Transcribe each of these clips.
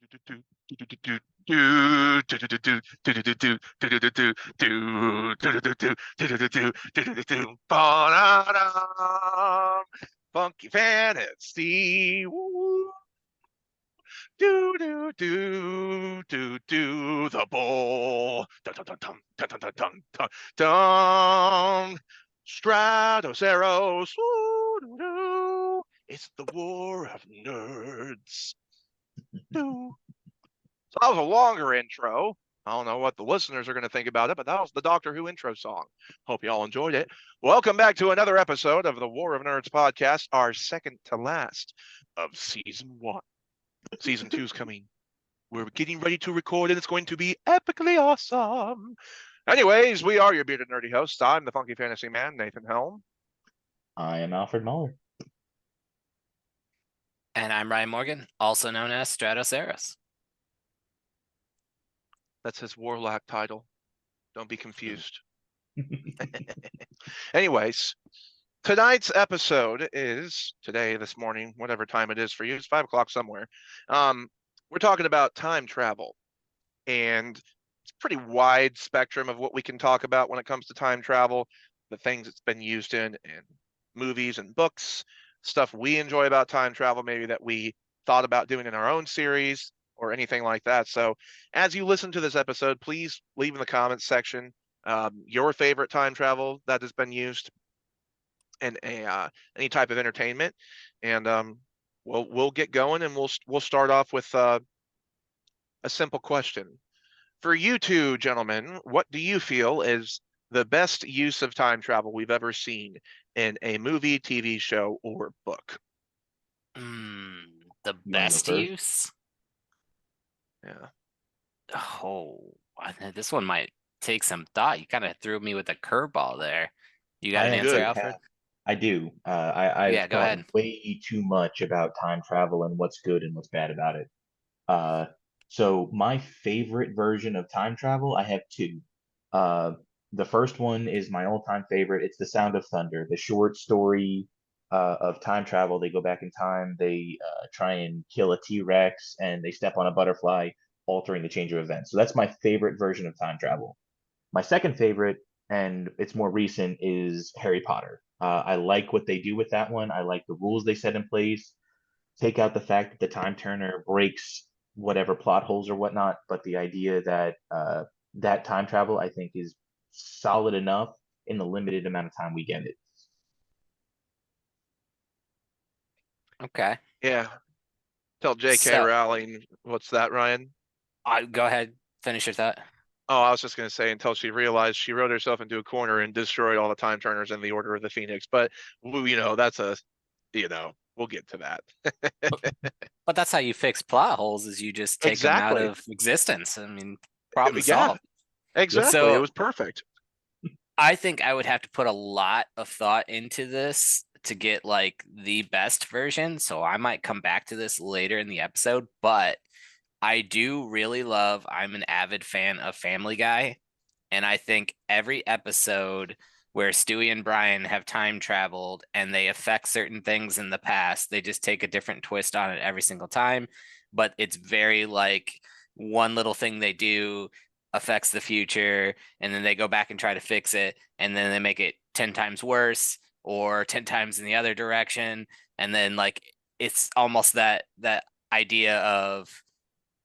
Funky fantasy. Do do the bowl. Dun dun dun dun dun dun dun dun dun. Stratoceros. It's the war of nerds. So that was a longer intro. I don't know what the listeners are going to think about it, but that was the Doctor Who intro song. Hope you all enjoyed it. Welcome back to another episode of the War of Nerds podcast, our second to last of season 1. Season 2 is coming. We're getting ready to record, and it's going to be epically awesome. Anyways, we are your bearded nerdy hosts. I'm the funky fantasy man, Nathan Helm. I am Alfred Muller. And I'm Ryan Morgan, also known as Stratoceros. That's his warlock title. Don't be confused. Anyways, tonight's episode is today, this morning, whatever time it is for you. It's 5 o'clock somewhere. We're talking about time travel, and it's a pretty wide spectrum of what we can talk about when it comes to time travel, the things it's been used in movies and books, stuff we enjoy about time travel, maybe that we thought about doing in our own series or anything like that. So as you listen to this episode, please leave in the comments section your favorite time travel that has been used in any type of entertainment, and we'll get going, and we'll start off with a simple question. For you two gentlemen, what do you feel is the best use of time travel we've ever seen in a movie, TV show, or book? The best use? Yeah. Oh, this one might take some thought. You kind of threw me with a curveball there. You got an answer, Alfred? I do. I've go ahead. Way too much about time travel and what's good and what's bad about it. So my favorite version of time travel, I have two. The first one is my all-time favorite. It's The Sound of Thunder, the short story of time travel. They go back in time. They try and kill a T-Rex, and they step on a butterfly, altering the change of events. So that's my favorite version of time travel. My second favorite, and it's more recent, is Harry Potter. I like what they do with that one. I like the rules they set in place. Take out the fact that the time turner breaks whatever plot holes or whatnot, but the idea that that time travel, I think, is solid enough in the limited amount of time we get it. Okay. Yeah. Tell J.K. Rowling, what's that, Ryan? Go ahead, finish your thought. Oh, I was just going to say, until she realized she wrote herself into a corner and destroyed all the time turners in the Order of the Phoenix. But, that's we'll get to that. But that's how you fix plot holes, is you just take them out of existence. I mean, problem solved. Exactly. So, it was perfect. I think I would have to put a lot of thought into this to get like the best version. So I might come back to this later in the episode, but I do really I'm an avid fan of Family Guy, and I think every episode where Stewie and Brian have time traveled and they affect certain things in the past, they just take a different twist on it every single time, but it's very like one little thing they do affects the future, and then they go back and try to fix it, and then they make it 10 times worse or 10 times in the other direction, and then like it's almost that idea of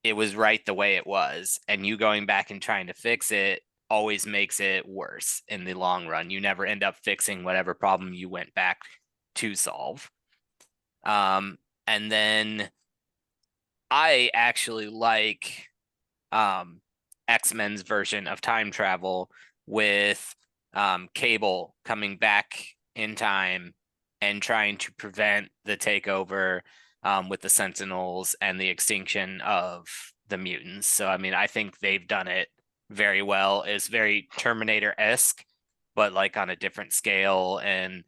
it was right the way it was, and you going back and trying to fix it always makes it worse in the long run. You never end up fixing whatever problem you went back to solve. And then I actually like X-Men's version of time travel with Cable coming back in time and trying to prevent the takeover with the Sentinels and the extinction of the mutants. So, I mean, I think they've done it very well. It's very Terminator-esque, but like on a different scale and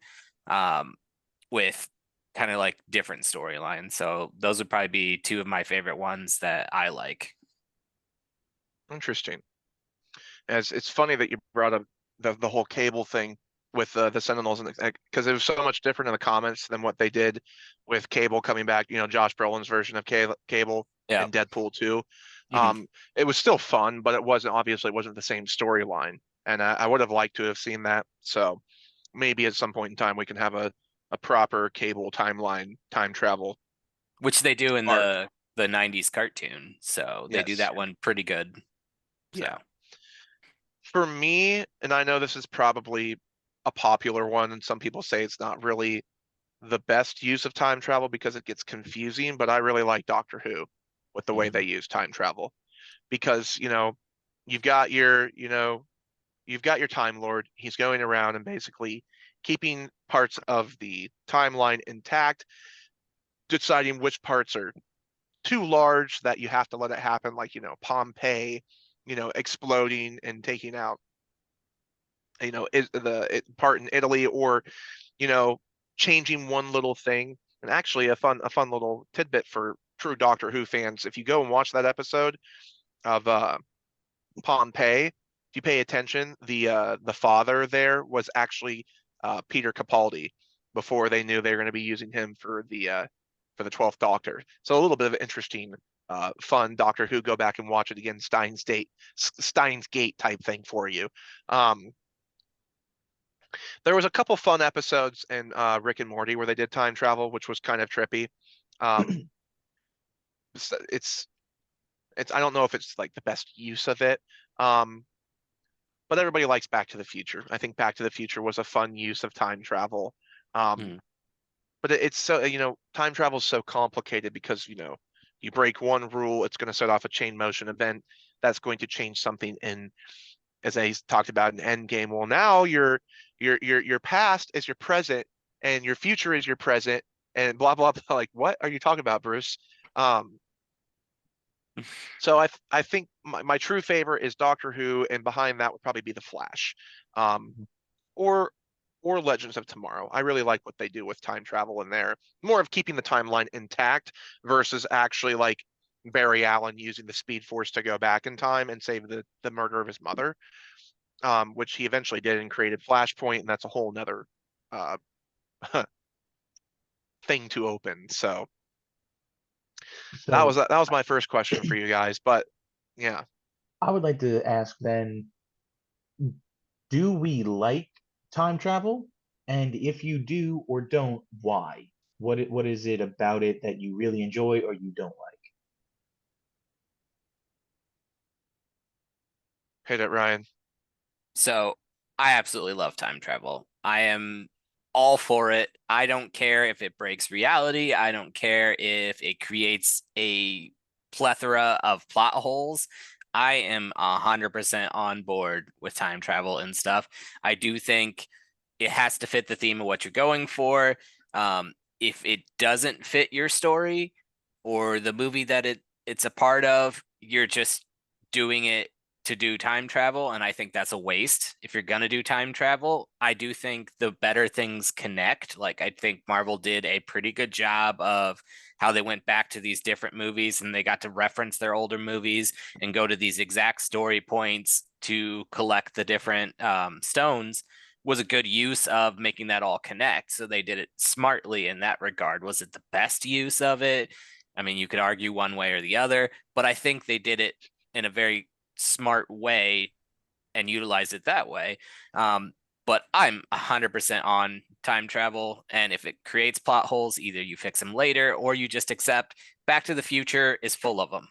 with kind of like different storylines. So those would probably be two of my favorite ones that I like. Interesting. As it's funny that you brought up the whole Cable thing with the Sentinels, and because it was so much different in the comics than what they did with Cable coming back. Josh Brolin's version of Cable Yeah. in Deadpool 2. Mhm. It was still fun, but it wasn't the same storyline, and I would have liked to have seen that. So maybe at some point in time we can have a proper cable timeline time travel Which they do in arc. the 90s cartoon. So they do Yes. that one pretty good. Yeah. So, For me, and I know this is probably a popular one, and some people say it's not really the best use of time travel because it gets confusing, but I really like Doctor Who with the way they mhm. use time travel because, you've got your, you've got your Time Lord. He's going around and basically keeping parts of the timeline intact, deciding which parts are too large that you have to let it happen, like, Pompeii, exploding and taking out, part in Italy, or, you know, changing one little thing. And actually, a fun little tidbit for true Doctor Who fans: if you go and watch that episode of Pompeii, if you pay attention, the father there was actually Peter Capaldi before they knew they were going to be using him for the 12th Doctor. So a little bit of interesting, fun Doctor Who. Go back and watch it again, Steins Gate type thing for you. Um, there was a couple fun episodes in Rick and Morty where they did time travel, which was kind of trippy. Um, it's I don't know if it's like the best use of it. Um, but everybody likes Back to the Future. I think Back to the Future was a fun use of time travel. Um, Mhm. but it's so, time travel is so complicated because, you break one rule, it's going to set off a chain motion event that's going to change something in, as I talked about in Endgame. Well, now your past is your present and your future is your present and blah blah blah. Like, what are you talking about, Bruce? Um, so I think my true favorite is Doctor Who, and behind that would probably be The Flash, um, or or Legends of Tomorrow. I really like what they do with time travel in there. More of keeping the timeline intact versus actually like Barry Allen using the Speed Force to go back in time and save the murder of his mother, which he eventually did and created Flashpoint, and that's a whole nother uh, thing to open. So So that was my first question for you guys. But yeah, I would like to ask then, do we like time travel? And if you do or don't, why? What is it about it that you really enjoy or you don't like? hit it, Ryan. So I absolutely love time travel. I am all for it. I don't care if it breaks reality. I don't care if it creates a plethora of plot holes. I am 100% on board with time travel and stuff. I do think it has to fit the theme of what you're going for. If it doesn't fit your story or the movie that it's a part of, you're just doing it to do time travel, and I think that's a waste if you're gonna do time travel. I do think the better things connect. Like, I think Marvel did a pretty good job of how they went back to these different movies and they got to reference their older movies and go to these exact story points to collect the different stones. Was a good use of making that all connect. So they did it smartly in that regard. Was it the best use of it? I mean, you could argue one way or the other, but I think they did it in a very smart way and utilize it that way. Um, but I'm 100% on time travel. And if it creates plot holes, either you fix them later or you just accept Back to the Future is full of them.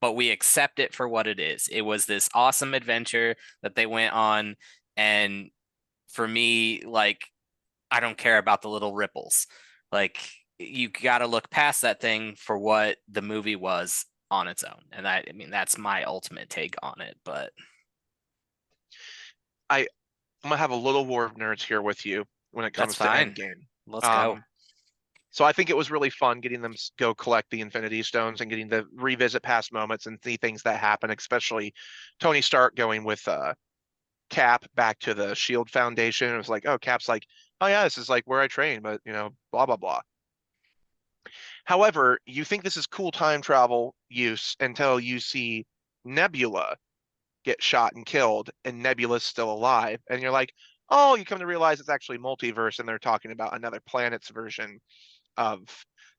But we accept it for what it is. It was this awesome adventure that they went on. And for me, like, I don't care about the little ripples. Like, you got to look past that thing for what the movie was on its own. And I mean, that's my ultimate take on it. But I I'm gonna have a little war of nerds here with you when it that's comes to fine. Endgame. Let's go. Um, so I think it was really fun getting them go collect the Infinity Stones and getting to revisit past moments and see things that happen, especially Tony Stark going with Cap back to the Shield Foundation. It was like, oh, Cap's like, oh yeah, this is like where I train, but blah blah blah. However, you think this is cool time travel use until you see Nebula get shot and killed, and Nebula's still alive, and you're like, oh, you come to realize it's actually multiverse, and they're talking about another planet's version of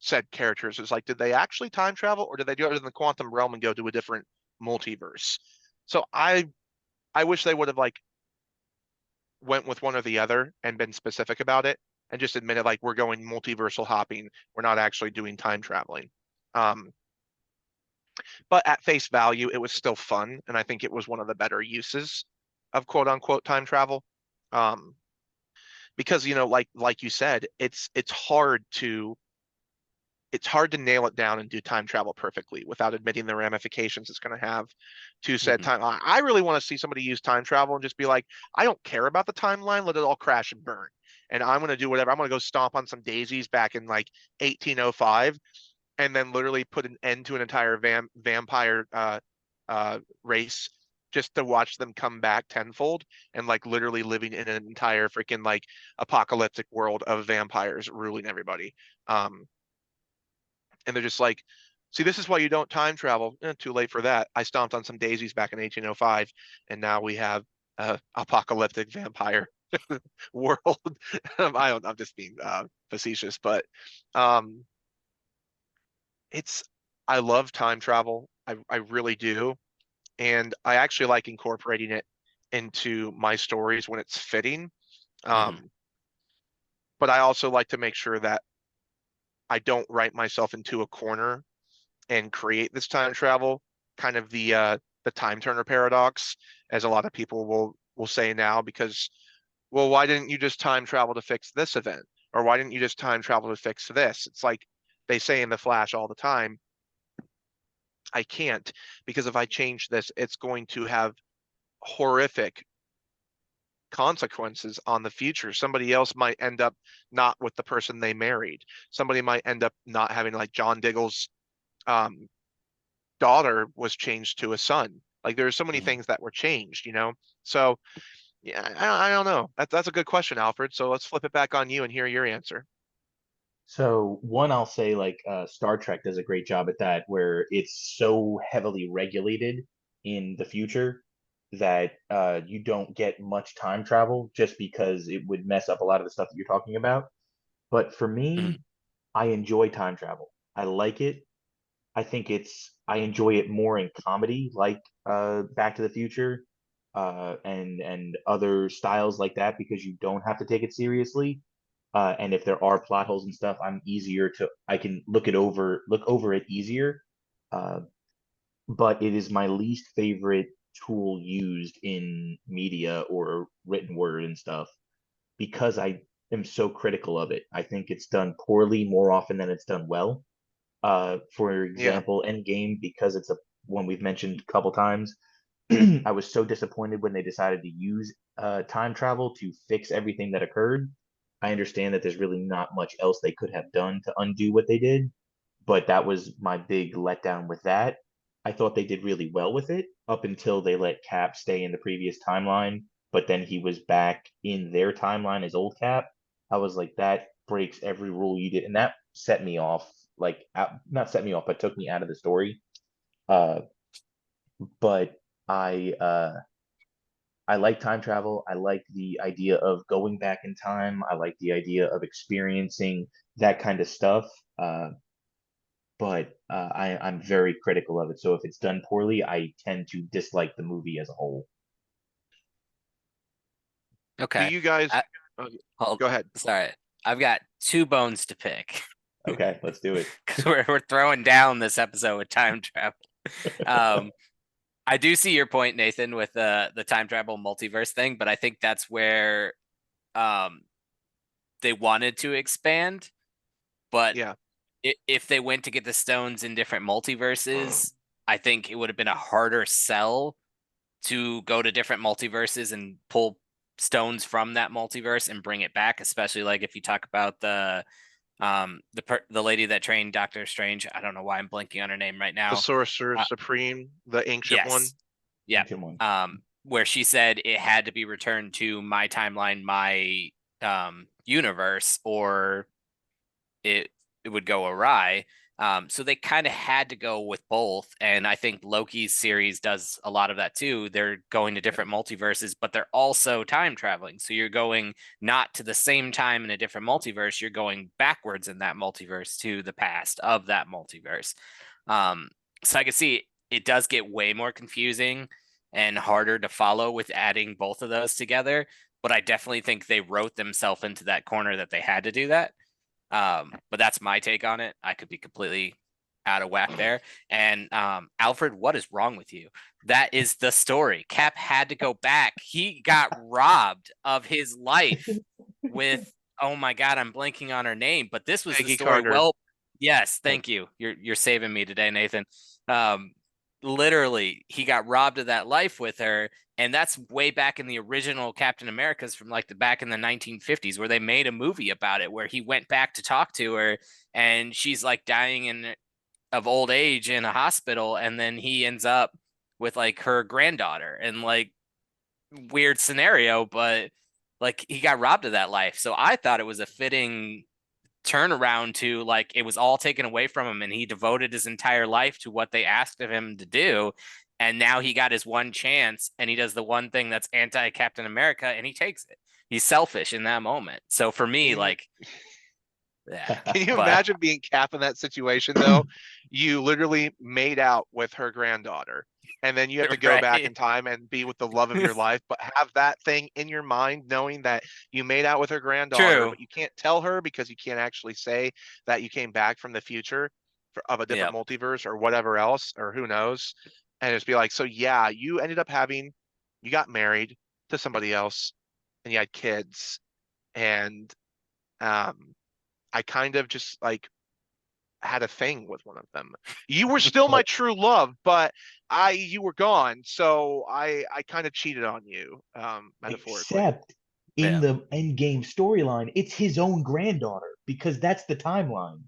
said characters is like, did they actually time travel, or did they do it in the quantum realm and go to a different multiverse? So I wish they would have like went with one or the other and been specific about it and just admitted like we're going multiversal hopping. We're not actually doing time traveling. Um, but at face value, it was still fun, and I think it was one of the better uses of quote unquote time travel. Um, because like you said, it's hard to nail it down and do time travel perfectly without admitting the ramifications it's going to have to said Mhm. time. I really want to see somebody use time travel and just be like, I don't care about the timeline, let it all crash and burn. And I'm going to do whatever. I'm going to go stomp on some daisies back in like 1805 and then literally put an end to an entire vampire race just to watch them come back tenfold and like literally living in an entire freaking like apocalyptic world of vampires ruling everybody. And they're just like, see, this is why you don't time travel. Too late for that. I stomped on some daisies back in 1805, and now we have apocalyptic vampire world. I'm just being facetious, but um, it's I love time travel. I really do, and I actually like incorporating it into my stories when it's fitting. Mhm. Um, but I also like to make sure that I don't write myself into a corner and create this time travel, kind of the time turner paradox, as a lot of people will say now, because well, why didn't you just time travel to fix this event? Or why didn't you just time travel to fix this? It's like they say in the Flash all the time, I can't, because if I change this, it's going to have horrific consequences on the future. Somebody else might end up not with the person they married. Somebody might end up not having, like John Diggle's um, daughter was changed to a son. Like there's so many Mhm. things that were changed. So yeah, I don't know. That's a good question, Alfred. So let's flip it back on you and hear your answer. So one, I'll say like Star Trek does a great job at that, where it's so heavily regulated in the future that you don't get much time travel just because it would mess up a lot of the stuff that you're talking about. But for me, Mhm. I enjoy time travel. I like it. I enjoy it more in comedy, like Back to the Future, and other styles like that, because you don't have to take it seriously. And if there are plot holes and stuff, I can look over it easier. Uh, but it is my least favorite tool used in media or written word and stuff because I am so critical of it. I think it's done poorly more often than it's done well. For Yeah, example, Endgame, because it's a one we've mentioned a couple times. I was so disappointed when they decided to use time travel to fix everything that occurred. I understand that there's really not much else they could have done to undo what they did, but that was my big letdown with that. I thought they did really well with it up until they let Cap stay in the previous timeline, but then he was back in their timeline as old Cap. I was like, that breaks every rule you did, and that set me off. Like, not set me off, but took me out of the story. Uh, but I I like time travel. I like the idea of going back in time. I like the idea of experiencing that kind of stuff. But I'm very critical of it. So if it's done poorly, I tend to dislike the movie as a whole. do Okay. you guys I, uh, hold. go ahead? Sorry, I've got two bones to pick Okay, let's do it. because we're throwing down this episode with time travel. Um, I do see your point, Nathan, with the time travel multiverse thing, but I think that's where um they wanted to expand. But Yeah, if they went to get the stones in different multiverses, I think it would have been a harder sell to go to different multiverses and pull stones from that multiverse and bring it back, especially like if you talk about the lady that trained Doctor Strange. I don't know why I'm blanking on her name right the now. Sorcerer Uh, Supreme, the ancient one. yes. Yep. Ancient one. Where she said it had to be returned to my timeline, my universe, or it would go awry. So they kind of had to go with both. And I think Loki's series does a lot of that too. They're going to different multiverses, but they're also time traveling. So you're going not to the same time in a different multiverse, you're going backwards in that multiverse to the past of that multiverse. So I can see it does get way more confusing and harder to follow with adding both of those together. But I definitely think they wrote themselves into that corner that they had to do that. But that's my take on it. I could be completely out of whack there. And Alfred, what is wrong with you? That is the story. Cap had to go back. He got robbed of his life with, oh my God, I'm blanking on her name, but this was the Peggy story. Carter. Well, yes, thank you. You're saving me today, Nathan. Um, Literally, he got robbed of that life with her, and that's way back in the original Captain Americas from like the back in the 1950s, where they made a movie about it, where he went back to talk to her, and she's like dying of old age in a hospital, and then he ends up with like her granddaughter, and like weird scenario, but like he got robbed of that life. So I thought it was a fitting turnaround to like it was all taken away from him and he devoted his entire life to what they asked of him to do, and now he got his one chance and he does the one thing that's anti Captain America and he takes it. He's selfish in that moment. So for me, Can like, yeah, can you but imagine being Cap in that situation though? You literally made out with her granddaughter, and then you have to go back in right. time and be with the love of your life, but have that thing in your mind knowing that you made out with her granddaughter, True. but you can't tell her because you can't actually say that you came back from the future of a different Yep. multiverse or whatever else, or who knows. And just be like, so yeah, you got married to somebody else and you had kids, and um I kind of just like had a thing with one of them. You were still my But true love, but you were gone, so I kind of cheated on you, metaphorically. except in Yeah. the Endgame storyline, it's his own granddaughter because that's the timeline.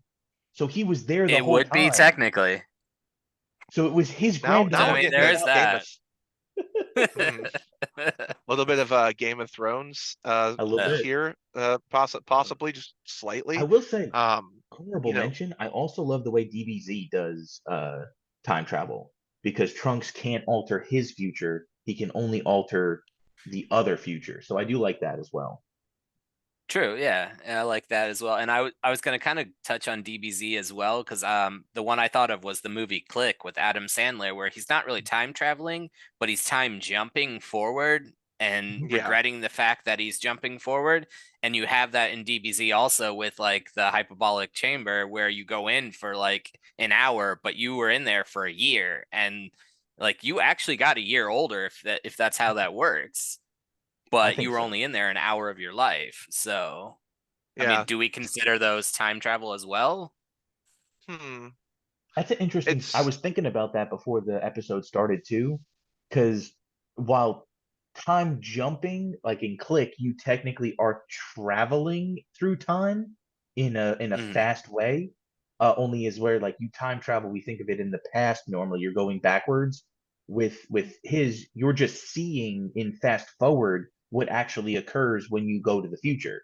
So he was there the It whole would be time. technically. So it was his Now So I we're granddaughter mean, getting a there's without. Game of that. hmm, little bit of Game of Thrones A little Yeah. bit. here, possibly just I slightly. will say, Um, honorable you know, mention, I also love the way DBZ does time travel because Trunks can't alter his future. He can only alter the other future. So I do like that as well. True, yeah, and I like that as well. And I was going to kind of touch on DBZ as well because the one I thought of was the movie Click with Adam Sandler, where he's not really time traveling, but he's time jumping forward and yeah. regretting the fact that he's jumping forward. And you have that in DBZ also with like the hyperbolic chamber where you go in for like an hour, but you were in there for a year, and like you actually got a year older if that's how that works, I but you think were so. only in there an hour of your life. So, I mean, Yeah. do we consider those time travel as well? Hmm. That's an interesting. I It's was thinking about that before the episode started too, because while time jumping, like in Click, you technically are traveling through time in a Mhm. fast way. Only is where like you time travel, we think of it in the past. Normally, you're going backwards. With his, you're just seeing in fast forward what actually occurs when you go to the future.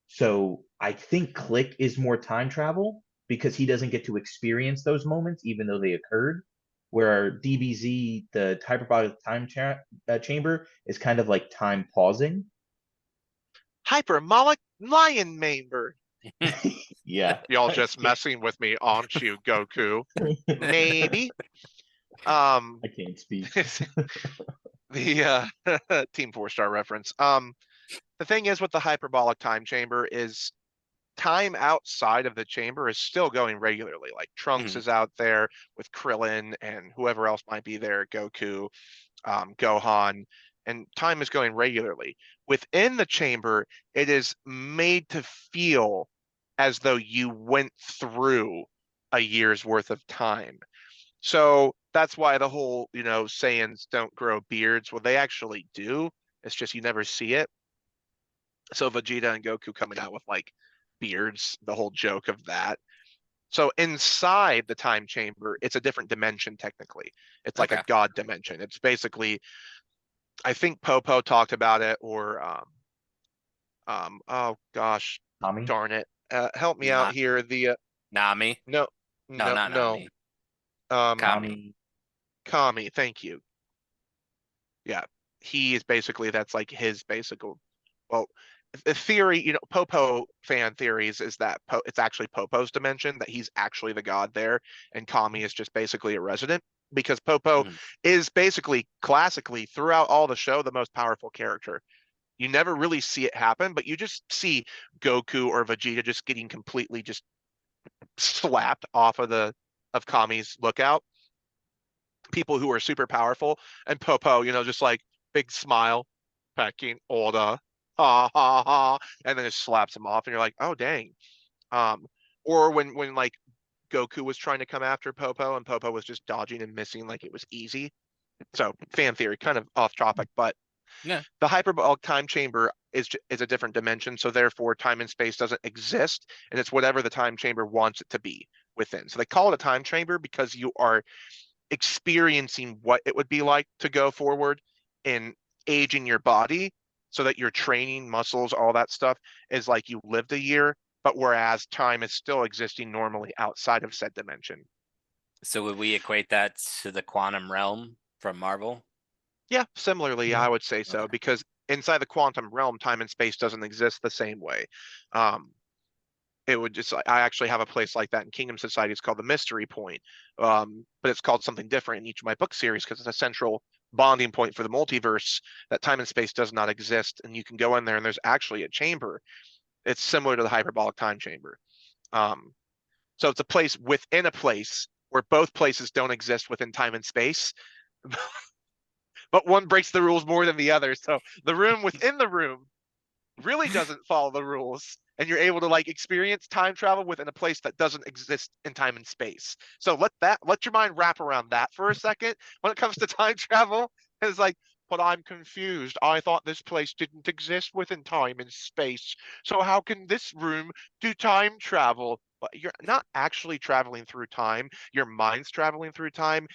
So I think Click is more time travel because he doesn't get to experience those moments even though they occurred. Where DBZ, the hyperbolic chamber, is kind of like time pausing. hypermolic lion member. Yeah, Y'all I just can't. messing with me, aren't you, Goku? Maybe. Um, I can't speak. the Team 4-star reference. The thing is with the hyperbolic time chamber is time outside of the chamber is still going regularly. Like Trunks Mhm. is out there with Krillin and whoever else might be there, Goku, Gohan, and time is going regularly. Within the chamber, it is made to feel as though you went through a year's worth of time. So that's why the whole, Saiyans don't grow beards. Well, they actually do. It's just you never see it. So Vegeta and Goku coming out with like beards, the whole joke of that. So inside the time chamber, it's a different dimension technically. It's like a Okay. god dimension. It's basically, I think Popo talked about it, or oh gosh, Tommy? darn it, help me out Not here. Nami. No, No, No, not no. Nami. Um, Kami. Nami. Kami, thank you. Yeah, he is basically that's like his basic. Well, the theory, Popo fan theories is that it's actually Popo's dimension, that he's actually the god there, and Kami is just basically a resident because Popo Mhm. is basically classically throughout all the show the most powerful character. You never really see it happen, but you just see Goku or Vegeta just getting completely just slapped off of Kami's lookout. People who are super powerful, and Popo, just like big smile, pecking order, ha ha ha, and then just slaps him off, and you're like, oh dang. Um, or when like Goku was trying to come after Popo, and Popo was just dodging and missing like it was easy. So fan theory, kind of off topic, but Yeah. the hyperbolic time chamber is a different dimension, so therefore time and space doesn't exist, and it's whatever the time chamber wants it to be within. So they call it a time chamber because you are experiencing what it would be like to go forward in aging your body so that your training muscles, all that stuff is like you lived a year, but whereas time is still existing normally outside of said dimension. So would we equate that to the quantum realm from Marvel? Yeah, similarly, Yeah. I would say so Okay. because inside the quantum realm, time and space doesn't exist the same way. Um, it would just I actually have a place like that in Kingdom Society. It's called the Mystery Point, but it's called something different in each of my book series because it's a central bonding point for the multiverse that time and space does not exist, and you can go in there and there's actually a chamber. It's similar to the hyperbolic time chamber. Um, so it's a place within a place where both places don't exist within time and space, but one breaks the rules more than the other. So the room within the room really doesn't follow the rules, and you're able to like experience time travel within a place that doesn't exist in time and space. So let your mind wrap around that for a second when it comes to time travel. It's like, but I'm confused. I thought this place didn't exist within time and space. So how can this room do time travel? But you're not actually traveling through time. Your mind's traveling through time,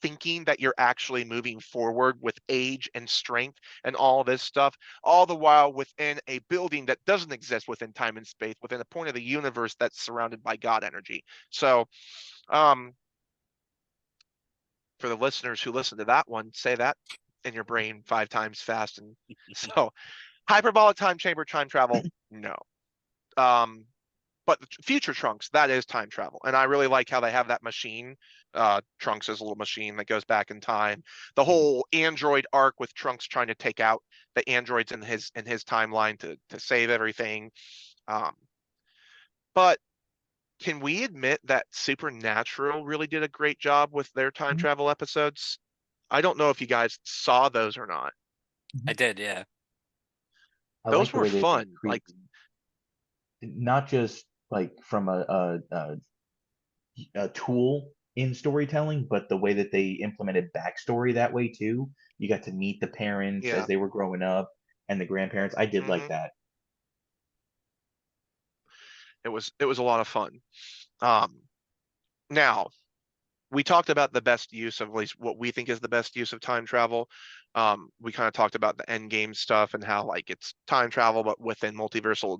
thinking that you're actually moving forward with age and strength and all this stuff, all the while within a building that doesn't exist within time and space, within a point of the universe that's surrounded by God energy. So, um, for the listeners who listen to that one, say that in your brain 5 times fast. And so, hyperbolic time chamber, time travel, no. Um, but the future Trunks, that is time travel, and I really like how they have that machine. Trunks is a little machine that goes back in time. The Mhm. whole android arc with Trunks trying to take out the androids in his timeline to save everything. Um, but can we admit that Supernatural really did a great job with their time Mhm. travel episodes? I don't know if you guys saw those or not. I Mhm. did, yeah. I Those like the were way they fun. Like, created not just like from a tool in storytelling, but the way that they implemented backstory that way too. You got to meet the parents as yeah. they were growing up and the grandparents. I did like hmm that. it was a lot of fun. Um, Now, we talked about the best use of at least what we think is the best use of time travel. We kind of talked about the end game stuff and how like it's time travel, but within multiversal,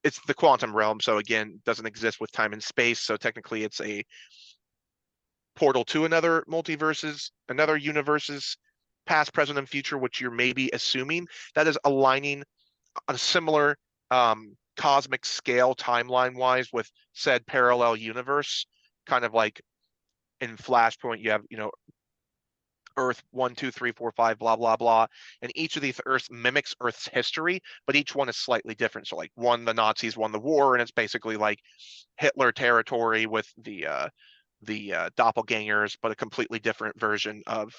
it's the quantum realm. So again, doesn't exist with time and space. So technically, it's a portal to another multiverses, another universes, past, present, and future, which you're maybe assuming that is aligning on a similar cosmic scale timeline wise with said parallel universe, kind of like in Flashpoint, you have, Earth 1, 2, 3, 4, 5, blah, blah, blah. And each of these Earths mimics Earth's history, but each one is slightly different. So, like, one, the Nazis won the war, and it's basically like Hitler territory with the doppelgangers, but a completely different version of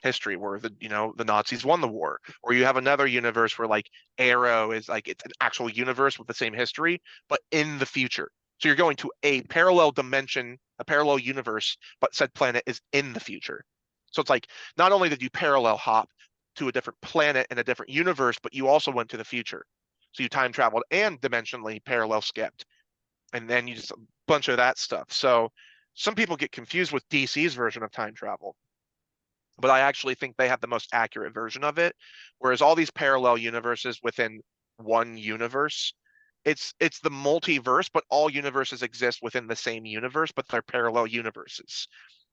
history where the Nazis won the war. Or you have another universe where like Arrow is like it's an actual universe with the same history, but in the future. So you're going to a parallel dimension, a parallel universe, but said planet is in the future. So it's like not only did you parallel hop to a different planet and a different universe, but you also went to the future. So you time traveled and dimensionally parallel skipped. And then you just a bunch of that stuff. So some people get confused with DC's version of time travel, but I actually think they have the most accurate version of it. Whereas all these parallel universes within one universe, it's the multiverse, but all universes exist within the same universe, but they're parallel universes,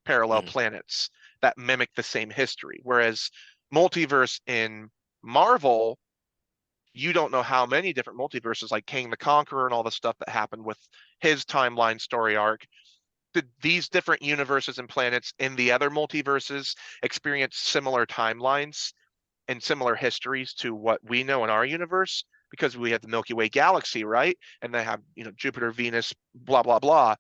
parallel Mhm. planets that mimic the same history. Whereas multiverse in Marvel, you don't know how many different multiverses, like King the Conqueror and all the stuff that happened with his timeline story arc. Did these different universes and planets in the other multiverses experience similar timelines and similar histories to what we know in our universe? Because we have the Milky Way galaxy, right? And they have, Jupiter, Venus, blah, blah, blah.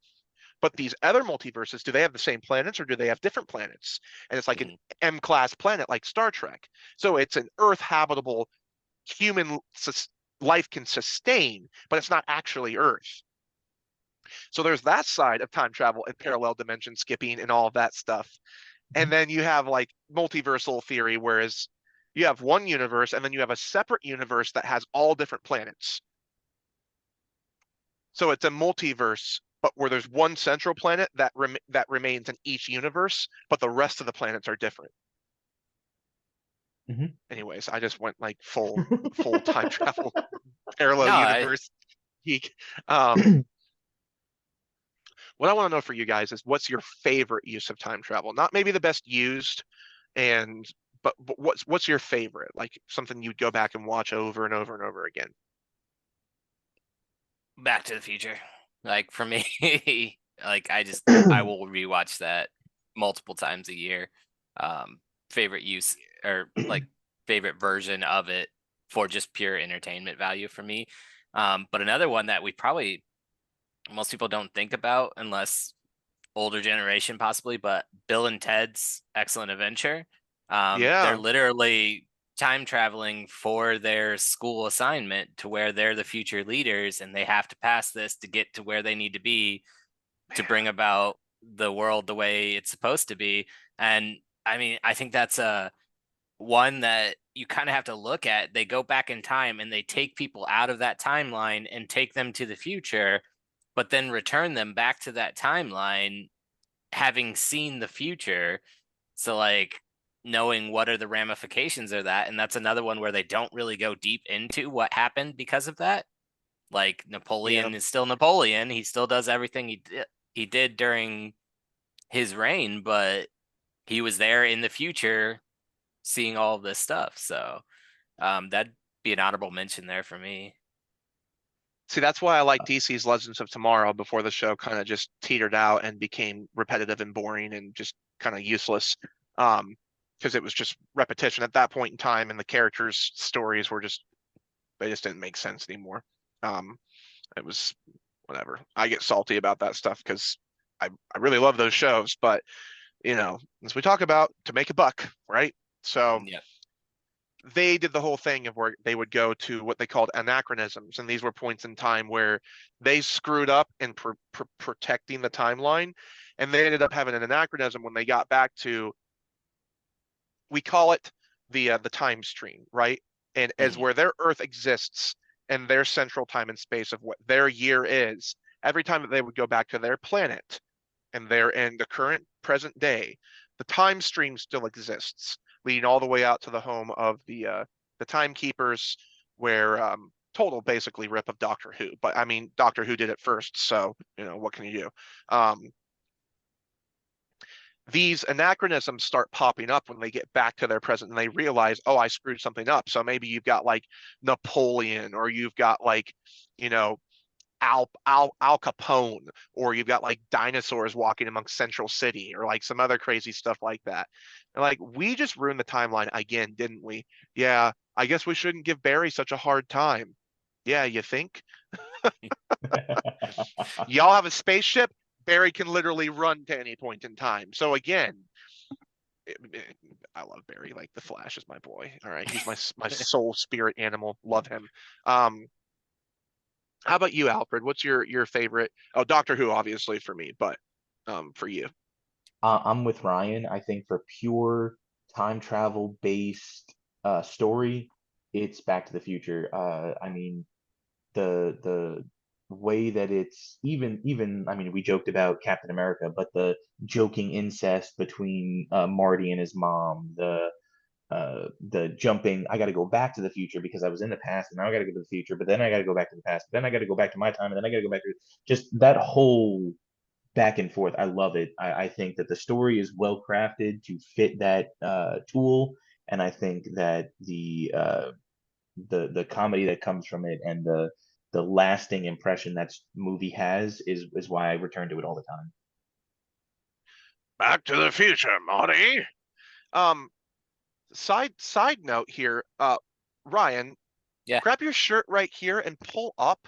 But these other multiverses, do they have the same planets or do they have different planets? And it's like an Mhm. M-class planet like Star Trek. So it's an Earth habitable human life can sustain, but it's not actually Earth. So there's that side of time travel and parallel dimension skipping and all of that stuff. And then you have like multiversal theory, whereas you have one universe and then you have a separate universe that has all different planets. So it's a multiverse, but where there's one central planet that remains in each universe, but the rest of the planets are different. Mhm. Anyways, I just went like full time travel parallel No, I universe geek. Um, what I want to know for you guys is what's your favorite use of time travel? Not maybe the best used, and but what's your favorite? Like something you'd go back and watch over and over and over again. Back to the Future. Like for me, like I will rewatch that multiple times a year. Um, favorite use or like favorite version of it for just pure entertainment value for me. But another one that we probably most people don't think about unless older generation possibly, but Bill and Ted's Excellent Adventure. They're Yeah, literally time traveling for their school assignment to where they're the future leaders and they have to pass this to get to where they need to be to bring man. about the world the way it's supposed to be. And I mean, I think that's a one that you kind of have to look at. They go back in time and they take people out of that timeline and take them to the future, but then return them back to that timeline having seen the future. So like knowing what are the ramifications of that. And that's another one where they don't really go deep into what happened because of that. Like Yeah. Napoleon is still Napoleon. He still does everything he did during his reign, but he was there in the future seeing all of this stuff. So that'd be an honorable mention there for me. See, that's why I like DC's Legends of Tomorrow before the show kind of just teetered out and became repetitive and boring and just kind of useless. Because it was just repetition at that point in time, and the characters' stories were just they just didn't make sense anymore. Um, it was whatever. I get salty about that stuff because I really love those shows, but as we talk about, to make a buck, right? So Yep. they did the whole thing of where they would go to what they called anachronisms, and these were points in time where they screwed up in protecting the timeline, and they ended up having an anachronism when they got back to, we call it the time stream, right? And as Mhm. where their Earth exists and their central time and space of what their year is, every time that they would go back to their planet and they're in the current present day, the time stream still exists, leading all the way out to the home of the timekeepers, where total basically rip of Doctor Who. But I mean, Doctor Who did it first, so what can you do? These anachronisms start popping up when they get back to their present and they realize, oh, I screwed something up. So maybe you've got like Napoleon, or you've got like, you know, Al Capone, or you've got like dinosaurs walking amongst Central City, or like some other crazy stuff like that. And like, we just ruined the timeline again, didn't we? Yeah, I guess we shouldn't give Barry such a hard time. Yeah, you think? Y'all have a spaceship. Barry can literally run to any point in time. So again, I love Barry. Like the Flash is my boy. All right, he's my soul spirit animal. Love him. Um, how about you, Alfred? What's your favorite? Oh, Doctor Who, obviously for me, but for you. I'm with Ryan. I think for pure time travel based story, it's Back to the Future. I mean, the way that it's even I mean, we joked about Captain America, but the joking incest between Marty and his mom, the jumping. I got to go back to the future because I was in the past, and now I got to go to the future. But then I got to go back to the past. But then I got to go back to my time, and then I got to go back to just that whole back and forth. I love it. I think that the story is well crafted to fit that tool, and I think that the comedy that comes from it and the lasting impression that movie has is why I return to it all the time. Back to the Future, Marty. Um, side note here, Ryan, Yeah. grab your shirt right here and pull up.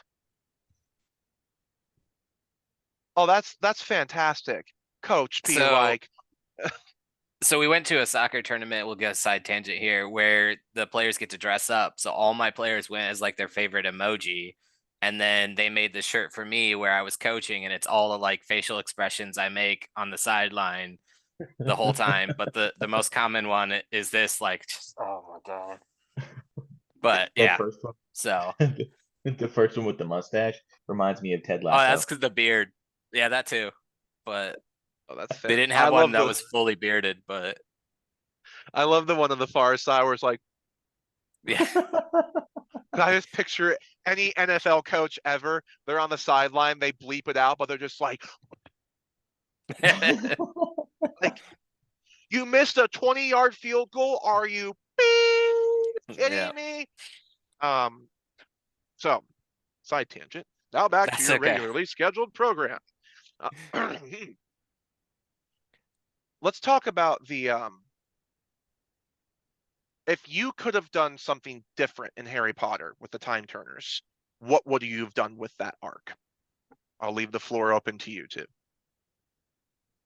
Oh, that's fantastic. Coach being So like, so we went to a soccer tournament. We'll get a side tangent here where the players get to dress up. So all my players went as like their favorite emoji. And then they made the shirt for me where I was coaching, and it's all the like facial expressions I make on the sideline the whole time. But the most common one is this like just, oh my God. But That yeah. first one, So the first one with the mustache reminds me of Ted oh, that's Lasso. because the beard. Yeah, that too. But oh, that's they fan. didn't I have one love that the was fully bearded, but I love the one on the far side where it's like, yeah. I just picture any NFL coach ever. They're on the sideline, they bleep it out, but they're just like you missed a 20-yard field goal. Are you Yeah, kidding me? Um, so side tangent. Now back to that's your okay. regularly scheduled program. Let's talk about the if you could have done something different in Harry Potter with the Time Turners, what would you have done with that arc? I'll leave the floor open to you two.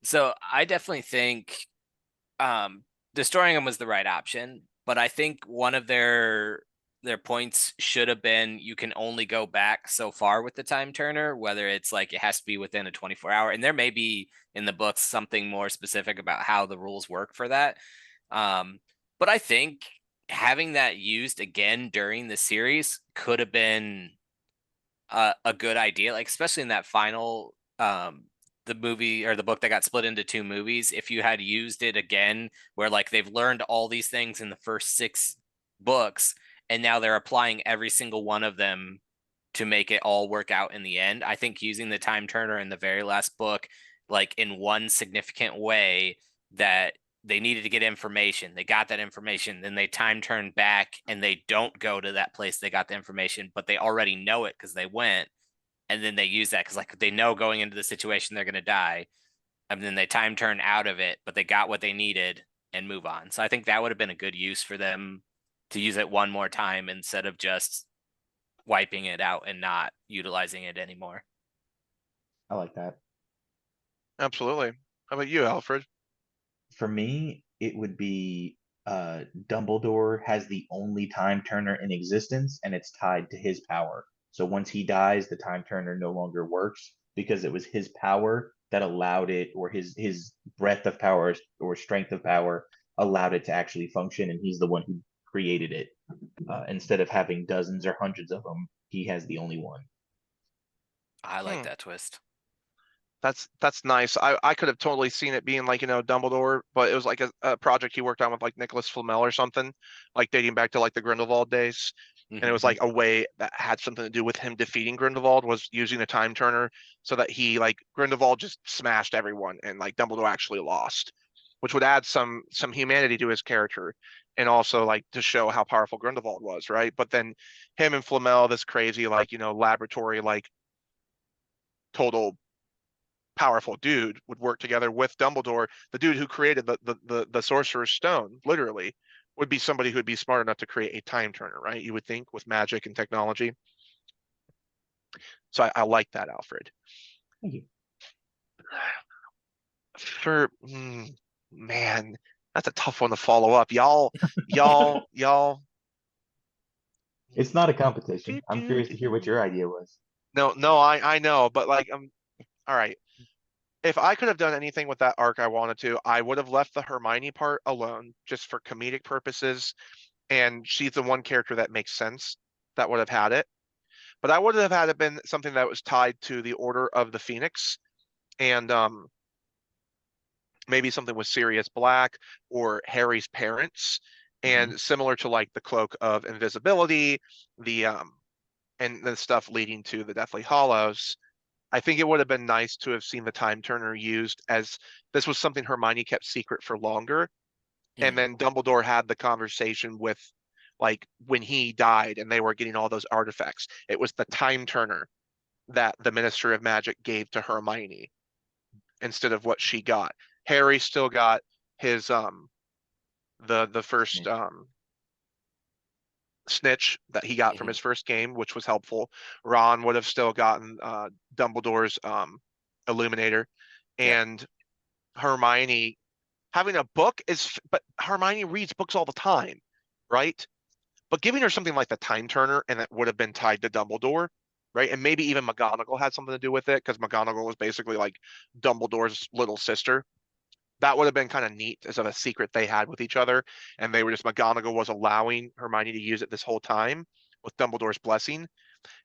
So I definitely think destroying them was the right option, but I think one of their points should have been you can only go back so far with the time turner, whether it's like it has to be within a 24-hour, and there may be in the books something more specific about how the rules work for that. Um, but I think having that used again during the series could have been a good idea, like especially in that final the movie or the book that got split into two movies. If you had used it again, where like they've learned all these things in the first six books, and now they're applying every single one of them to make it all work out in the end. I think using the time turner in the very last book, like in one significant way that they needed to get information. They got that information, then they time turn back and they don't go to that place they got the information, but they already know it because they went, and then they use that because like they know going into the situation they're gonna die. And then they time turn out of it, but they got what they needed and move on. So I think that would have been a good use for them to use it one more time instead of just wiping it out and not utilizing it anymore. I like that. Absolutely. How about you, Alfred? For me, it would be Dumbledore has the only time turner in existence, and it's tied to his power. So once he dies, the time turner no longer works because it was his power that allowed it, or his breadth of power or strength of power allowed it to actually function, and he's the one who created it. Instead of having dozens or hundreds of them, he has the only one. I like Hmm. that twist. That's nice. I could have totally seen it being like, Dumbledore, but it was like a project he worked on with like Nicholas Flamel or something, like dating back to like the Grindelwald days. And it was Mhm. like a way that had something to do with him defeating Grindelwald was using a time turner so that he like Grindelwald just smashed everyone and like Dumbledore actually lost, which would add some humanity to his character and also like to show how powerful Grindelwald was, right? But then him and Flamel, this crazy like, laboratory like total powerful dude would work together with Dumbledore, the dude who created the Sorcerer's Stone, literally, would be somebody who would be smart enough to create a time turner, right? You would think with magic and technology. So I like that, Alfred. Thank you. For man, that's a tough one to follow up. Y'all. It's not a competition. Do, I'm do, curious to hear what do. your idea was. No, I know, but like all right. If I could have done anything with that arc I wanted to, I would have left the Hermione part alone just for comedic purposes. And she's the one character that makes sense that would have had it. But I would have had it been something that was tied to the Order of the Phoenix and maybe something with Sirius Black or Harry's parents And similar to like the cloak of invisibility, the and the stuff leading to the Deathly Hollows, I think it would have been nice to have seen the Time Turner used, as this was something Hermione kept secret for longer. And Mhm. then Dumbledore had the conversation with, like, when he died and they were getting all those artifacts. It was the Time Turner that the Minister of Magic gave to Hermione instead of what she got. Harry still got his the first Snitch. snitch that he got from Mhm. his first game, which was helpful. Ron would have still gotten Dumbledore's Illuminator, Yep. and Hermione having a book is, but Hermione reads books all the time, right? But giving her something like the Time Turner, and it would have been tied to Dumbledore, right? And maybe even McGonagall had something to do with it, because McGonagall was basically like Dumbledore's little sister. That would have been kind of neat as of a secret they had with each other. And they were just, McGonagall was allowing Hermione to use it this whole time with Dumbledore's blessing.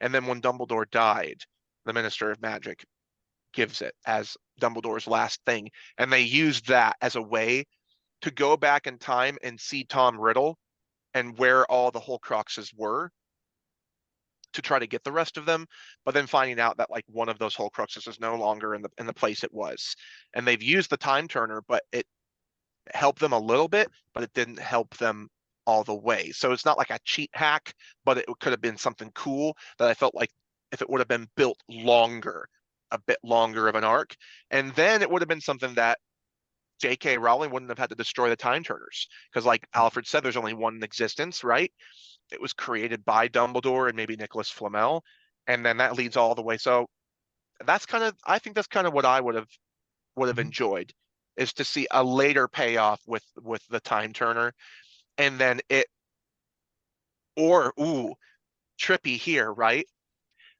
And then when Dumbledore died, the Minister of Magic gives it as Dumbledore's last thing. And they used that as a way to go back in time and see Tom Riddle and where all the Horcruxes were to try to get the rest of them, but then finding out that like one of those Horcruxes is no longer in the place it was. And they've used the Time Turner, but it helped them a little bit, but it didn't help them all the way. So it's not like a cheat hack, but it could have been something cool that I felt like if it would have been built longer, a bit longer of an arc, and then it would have been something that J.K. Rowling wouldn't have had to destroy the Time Turners, because like Alfred said, there's only one in existence, right? It was created by Dumbledore and maybe Nicholas Flamel, and then that leads all the way. So that's kind of, I think that's kind of what I would have Mhm. enjoyed, is to see a later payoff with the Time Turner, and then it, or ooh, trippy here, right?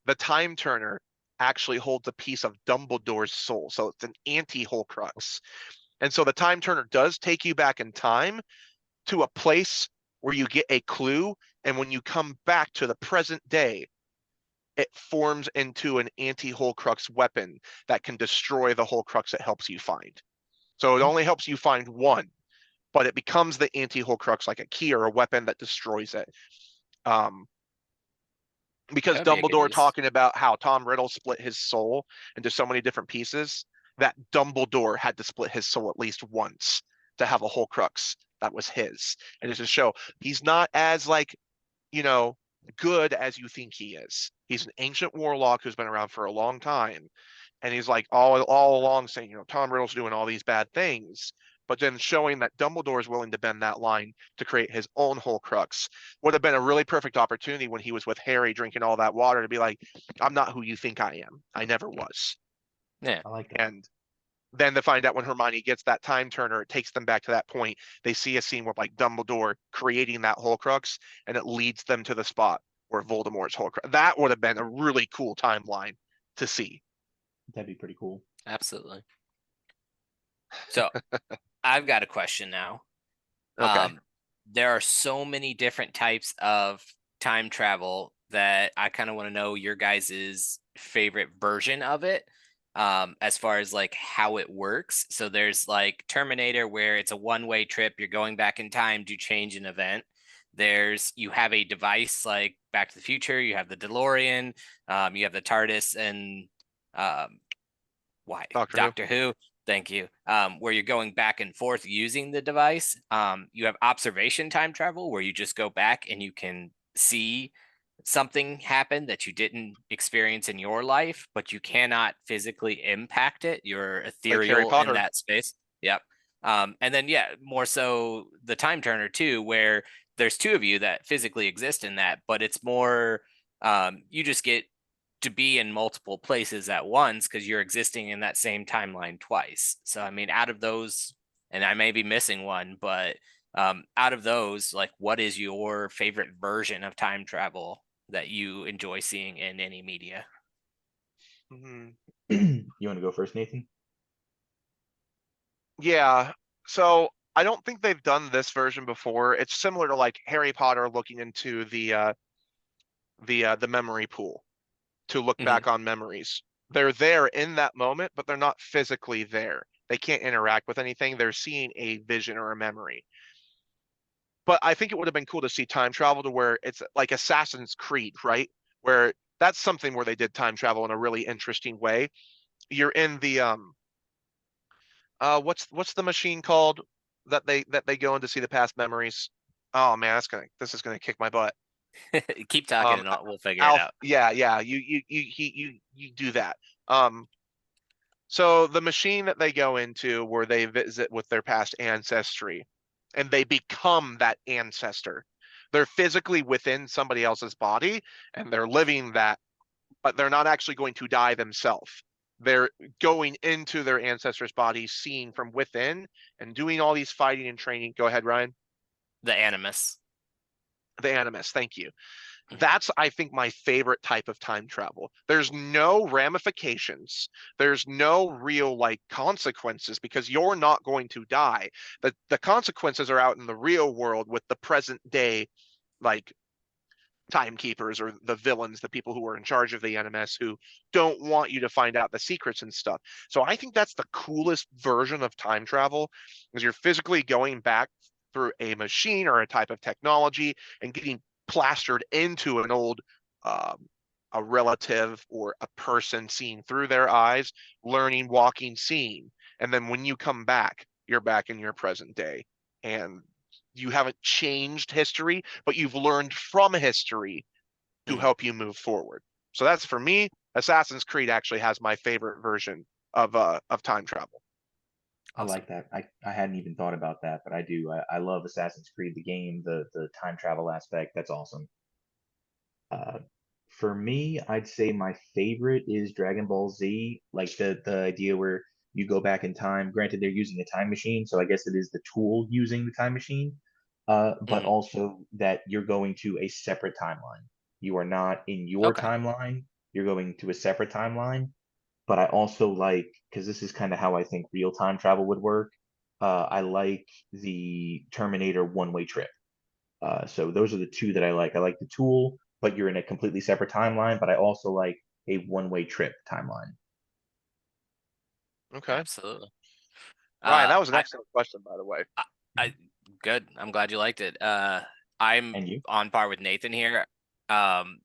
The Time Turner actually holds a piece of Dumbledore's soul, so it's an anti-Horcrux, and so the Time Turner does take you back in time to a place where you get a clue, and when you come back to the present day, it forms into an anti-Horcrux weapon that can destroy the Horcrux it helps you find. So it Mhm. only helps you find one, but it becomes the anti-Horcrux, like a key or a weapon that destroys it. Um, because That would be a good Dumbledore use. talking about how Tom Riddle split his soul into so many different pieces, that Dumbledore had to split his soul at least once to have a Horcrux that was his. And it's to show he's not as like, you know, good as you think he is. He's an ancient warlock who's been around for a long time, and he's like all along saying, Tom Riddle's doing all these bad things, but then showing that Dumbledore is willing to bend that line to create his own Horcrux would have been a really perfect opportunity when he was with Harry drinking all that water to be like, I'm not who you think I am. I never was. Yeah. I like that. And then to find out when Hermione gets that Time Turner, it takes them back to that point. They see a scene with like Dumbledore creating that Horcrux, and it leads them to the spot where Voldemort's Horcrux. That would have been a really cool timeline to see. That'd be pretty cool. Absolutely. So I've got a question now. Okay. Um, there are so many different types of time travel that I kind of want to know your guys's favorite version of it. As far as like how it works. So there's like Terminator, where it's a one-way trip. You're going back in time to change an event. There's, you have a device like Back to the Future. You have the DeLorean. You have the TARDIS, and um, why Doctor Who. Doctor Who. Thank you. Where you're going back and forth using the device. You have observation time travel, where you just go back and you can see something happen that you didn't experience in your life, but you cannot physically impact it. You're Like Harry ethereal in Potter. that space. Yep. And then yeah, more so the time turner too, where there's two of you that physically exist in that, but it's more you just get to be in multiple places at once because you're existing in that same timeline twice. So I mean, out of those, and I may be missing one, but out of those, like, what is your favorite version of time travel that you enjoy seeing in any media? Mhm. You want to go first, Nathan? Yeah. So I don't think they've done this version before. It's similar to like Harry Potter looking into the memory pool to look Hmm. back on memories. They're there in that moment, but they're not physically there. They can't interact with anything. They're seeing a vision or a memory. But I think it would have been cool to see time travel to where it's like Assassin's Creed, right? Where that's something where they did time travel in a really interesting way. You're in the what's the machine called that they go in to see the past memories? Oh man, this is gonna kick my butt. Keep talking Um and we'll figure it Alf, out. yeah, you do that. Um so the machine that they go into where they visit with their past ancestry and they become that ancestor. They're physically within somebody else's body and they're living that, but they're not actually going to die themselves. They're going into their ancestor's body, seeing from within and doing all these fighting and training. Go ahead, Ryan. The Animus. The Animus, thank you. Mhm. That's, I think, my favorite type of time travel. There's no ramifications. There's no real like consequences because you're not going to die. The consequences are out in the real world with the present day like timekeepers or the villains, the people who are in charge of the NMS who don't want you to find out the secrets and stuff. So I think that's the coolest version of time travel is you're physically going back through a machine or a type of technology and getting plastered into an old um, a relative or a person seen through their eyes, learning, walking, seeing. And then when you come back, you're back in your present day. And you haven't changed history, but you've learned from history to Mhm. help you move forward. So that's for me. Assassin's Creed actually has my favorite version of time travel. I Awesome. like that. I hadn't even thought about that, but I do. I love Assassin's Creed, the game, the time travel aspect. That's awesome. Uh, for me, I'd say my favorite is Dragon Ball Z, like the idea where you go back in time. Granted, they're using a time machine, so I guess it is the tool using the time machine. But Mhm. also that you're going to a separate timeline. You are not in your Okay. timeline. You're going to a separate timeline. But I also like, because this is kind of how I think real time travel would work. I like the Terminator one-way trip. So those are the two that I like. I like the tool, but you're in a completely separate timeline. But I also like a one-way trip timeline. Okay. Absolutely. Ryan, Uh, that was an I, excellent question, by the way. I good. I'm glad you liked it. I'm And you? on par with Nathan here. Um,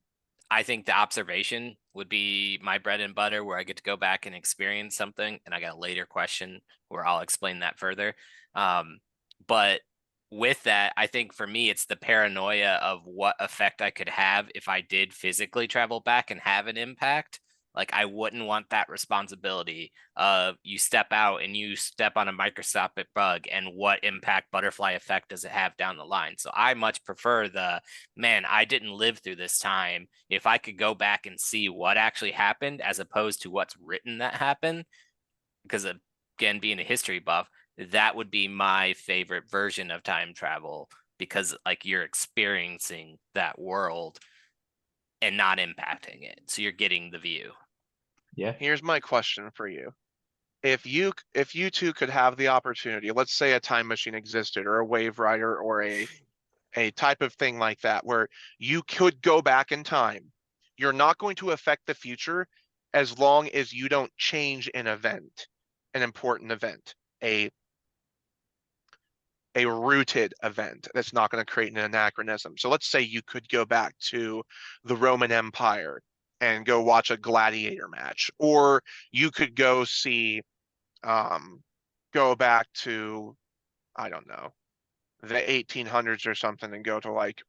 I think the observation would be my bread and butter, where I get to go back and experience something, and I got a later question where I'll explain that further. But with that, I think for me, it's the paranoia of what effect I could have if I did physically travel back and have an impact. Like I wouldn't want that responsibility of you step out and you step on a microscopic bug and what impact butterfly effect does it have down the line. So I much prefer the man, I didn't live through this time. If I could go back and see what actually happened as opposed to what's written that happened, because again, being a history buff, that would be my favorite version of time travel because like you're experiencing that world and not impacting it. So you're getting the view. Yeah. Here's my question for you. If you two could have the opportunity, let's say a time machine existed or a wave rider or a type of thing like that where you could go back in time. You're not going to affect the future as long as you don't change an event, an important event, a a rooted event that's not going to create an anachronism. So let's say you could go back to the Roman Empire and go watch a gladiator match, or you could go see go back to, I don't know, the 1800s or something and go to like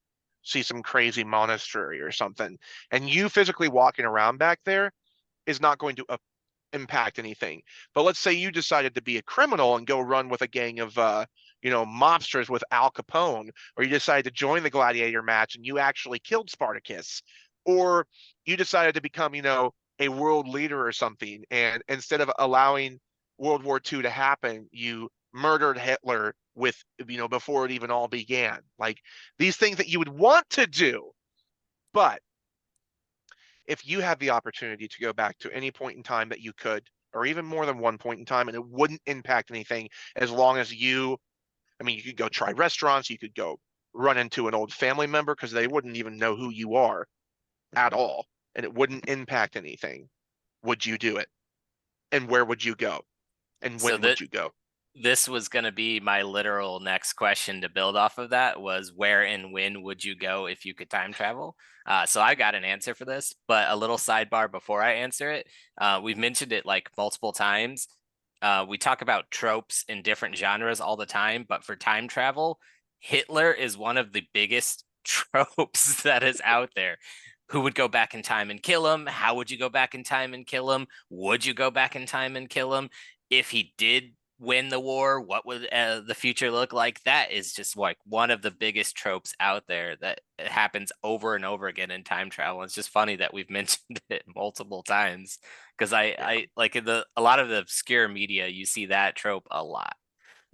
see some crazy monastery or something. And you physically walking around back there is not going to impact anything. But let's say you decided to be a criminal and go run with a gang of mobsters with Al Capone, or you decided to join the gladiator match and you actually killed Spartacus, or you decided to become, a world leader or something, and instead of allowing World War II to happen, you murdered Hitler with, before it even all began. Like these things that you would want to do, but if you had the opportunity to go back to any point in time that you could, or even more than one point in time, and it wouldn't impact anything as long as you could go try restaurants, you could go run into an old family member because they wouldn't even know who you are at all, and it wouldn't impact anything. Would you do it? And where would you go? And So when that would you go? this was going to be my literal next question to build off of that was where and when would you go if you could time travel? So I got an answer for this, but a little sidebar before I answer it. We've mentioned it like multiple times. We talk about tropes in different genres all the time, but for time travel, Hitler is one of the biggest tropes that is out there. Who would go back in time and kill him? How would you go back in time and kill him? Would you go back in time and kill him? If he did win the war, what would the future look like? That is just like one of the biggest tropes out there that happens over and over again in time travel. It's just funny that we've mentioned it multiple times because I like in a lot of the obscure media, you see that trope a lot.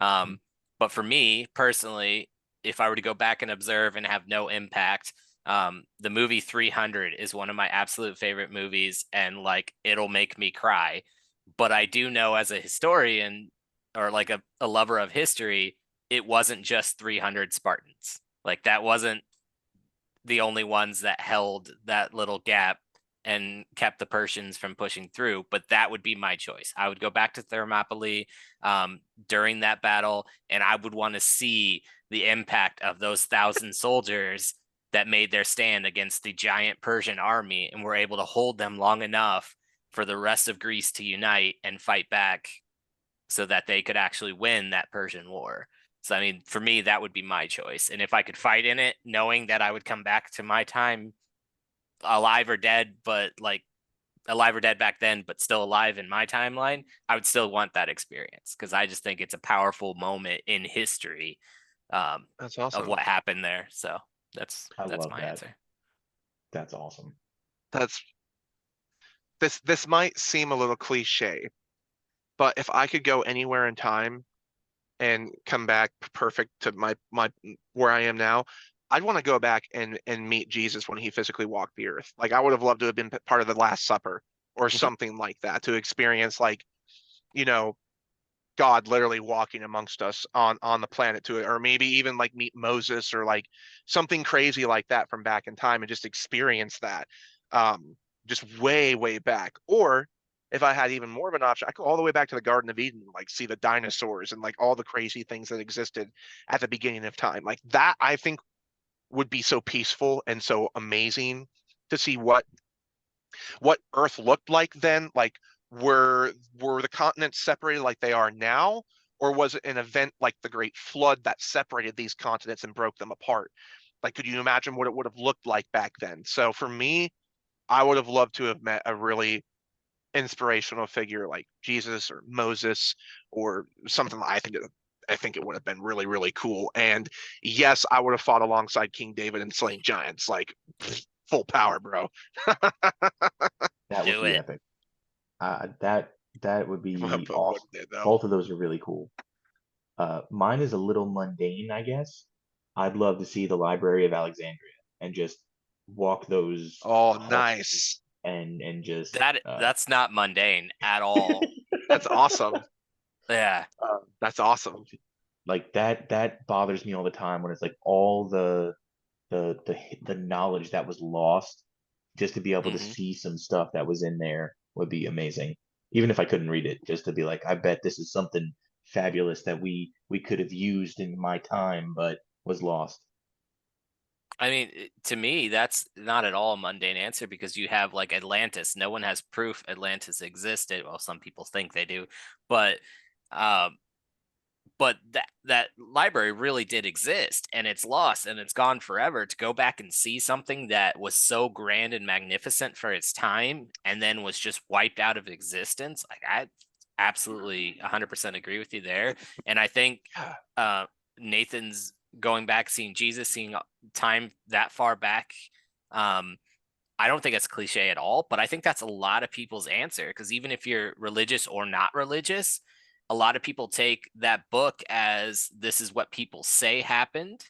Mhm. But for me personally, if I were to go back and observe and have no impact, the movie 300 is one of my absolute favorite movies, and like it'll make me cry. But I do know as a historian or like a lover of history, it wasn't just 300 Spartans. Like that wasn't the only ones that held that little gap and kept the Persians from pushing through. But that would be my choice. I would go back to Thermopylae during that battle, and I would want to see the impact of those 1,000 soldiers that made their stand against the giant Persian army and were able to hold them long enough for the rest of Greece to unite and fight back so that they could actually win that Persian war. So, I mean, for me, that would be my choice. And if I could fight in it, knowing that I would come back to my time alive or dead, but like alive or dead back then, but still alive in my timeline, I would still want that experience because I just think it's a powerful moment in history That's of awesome. what happened there. So I that's love my that. answer. That's awesome. That's this might seem a little cliche, but if I could go anywhere in time and come back perfect to my where I am now, I'd want to go back and meet Jesus when he physically walked the earth. Like I would have loved to have been part of the Last Supper or something like that to experience like, you know, God literally walking amongst us on the planet to it, or maybe even like meet Moses or like something crazy like that from back in time and just experience that. Just way back. Or if I had even more of an option, I could go all the way back to the Garden of Eden, like see the dinosaurs and like all the crazy things that existed at the beginning of time. Like that I think would be so peaceful and so amazing to see what Earth looked like then. Like were the continents separated like they are now, or was it an event like the Great Flood that separated these continents and broke them apart? Like, could you imagine what it would have looked like back then? So for me, I would have loved to have met a really inspirational figure like Jesus or Moses or something. I think it would have been really cool. And yes, I would have fought alongside King David and slain giants. Like full power, bro. That would Do be it. epic. That would be But awesome. wouldn't it though? Both of those are really cool. Mine is a little mundane, I guess. I'd love to see the Library of Alexandria and just walk those Oh, halls nice. and just That's not mundane at all. That's awesome. Yeah. That's awesome. like that bothers me all the time when it's like all the knowledge that was lost just to be able to Hmm. see some stuff that was in there would be amazing. Even if I couldn't read it, just to be like, I bet this is something fabulous that we could have used in my time, but was lost. I mean, to me, that's not at all a mundane answer because you have like Atlantis. No one has proof Atlantis existed. Well, some people think they do, but um, that library really did exist, and it's lost and it's gone forever. To go back and see something that was so grand and magnificent for its time, and then was just wiped out of existence, like I absolutely 100% agree with you there. And I think Yeah. uh, Nathan's going back, seeing Jesus, seeing time that far back. Um, I don't think it's cliche at all, but I think that's a lot of people's answer because even if you're religious or not religious, a lot of people take that book as this is what people say happened,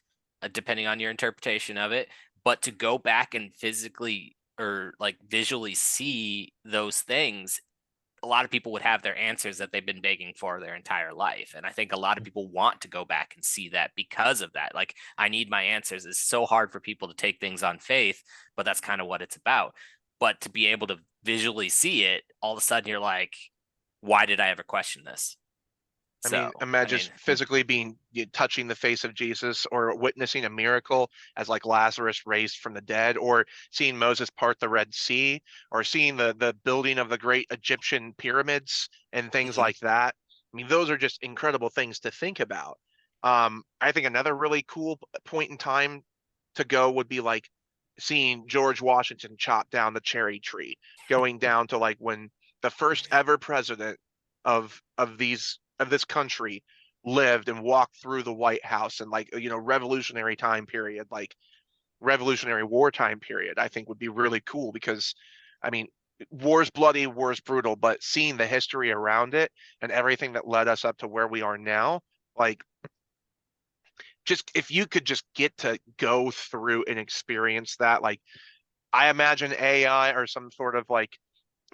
depending on your interpretation of it. But to go back and physically or like visually see those things, a lot of people would have their answers that they've been begging for their entire life. And I think a lot of people want to go back and see that because of that. Like, I need my answers. It's so hard for people to take things on faith, but that's kind of what it's about. But to be able to visually see it, all of a sudden you're like, why did I ever question this? I mean, So, I imagine mean, physically touching the face of Jesus, or witnessing a miracle as like Lazarus raised from the dead, or seeing Moses part the Red Sea, or seeing the building of the great Egyptian pyramids and things mhm, like that. I mean, those are just incredible things to think about. I think another really cool point in time to go would be like seeing George Washington chop down the cherry tree, going down to like when the first ever president of this country lived and walked through the White House, and like revolutionary time period, like Revolutionary War time period, I think would be really cool because I mean war's bloody, war's brutal, but seeing the history around it and everything that led us up to where we are now, like just if you could just get to go through and experience that, like I imagine AI or some sort of like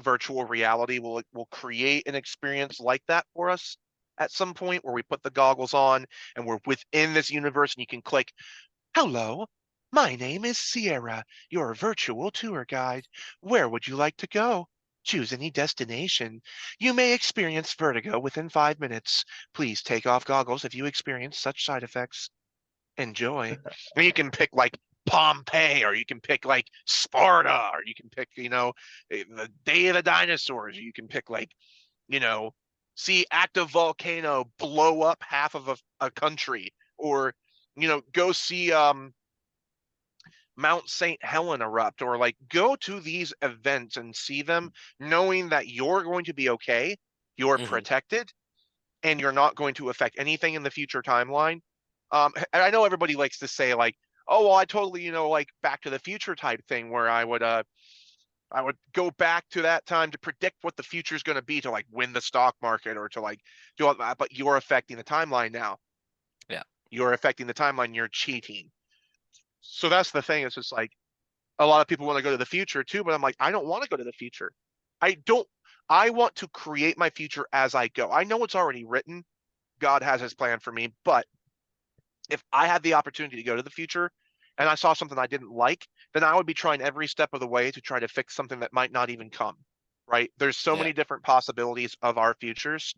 virtual reality will create an experience like that for us at some point, where we put the goggles on and we're within this universe and you can click, "Hello, my name is Sierra, your virtual tour guide. Where would you like to go? Choose any destination. You may experience vertigo within 5 minutes. Please take off goggles if you experience such side effects. Enjoy." And you can pick like Pompeii, or you can pick like Sparta, or you can pick, the Day of the Dinosaurs, or you can pick like, you know, see active volcano blow up half of a country, or, go see Mount St. Helen erupt, or like go to these events and see them knowing that you're going to be okay, you're mhm, protected, and you're not going to affect anything in the future timeline. And I know everybody likes to say like, "Oh, well, I totally, like Back to the Future type thing, where I would go back to that time to predict what the future is going to be, to like win the stock market, or to like do all that." But you're affecting the timeline now. yeah, You're affecting the timeline. You're cheating. So that's the thing. It's just like a lot of people want to go to the future too, but I'm like, I don't want to go to the future. I don't. I want to create my future as I go. I know it's already written. God has his plan for me, but if I had the opportunity to go to the future and I saw something I didn't like, then I would be trying every step of the way to try to fix something that might not even come. Right? There's so yeah, many different possibilities of our futures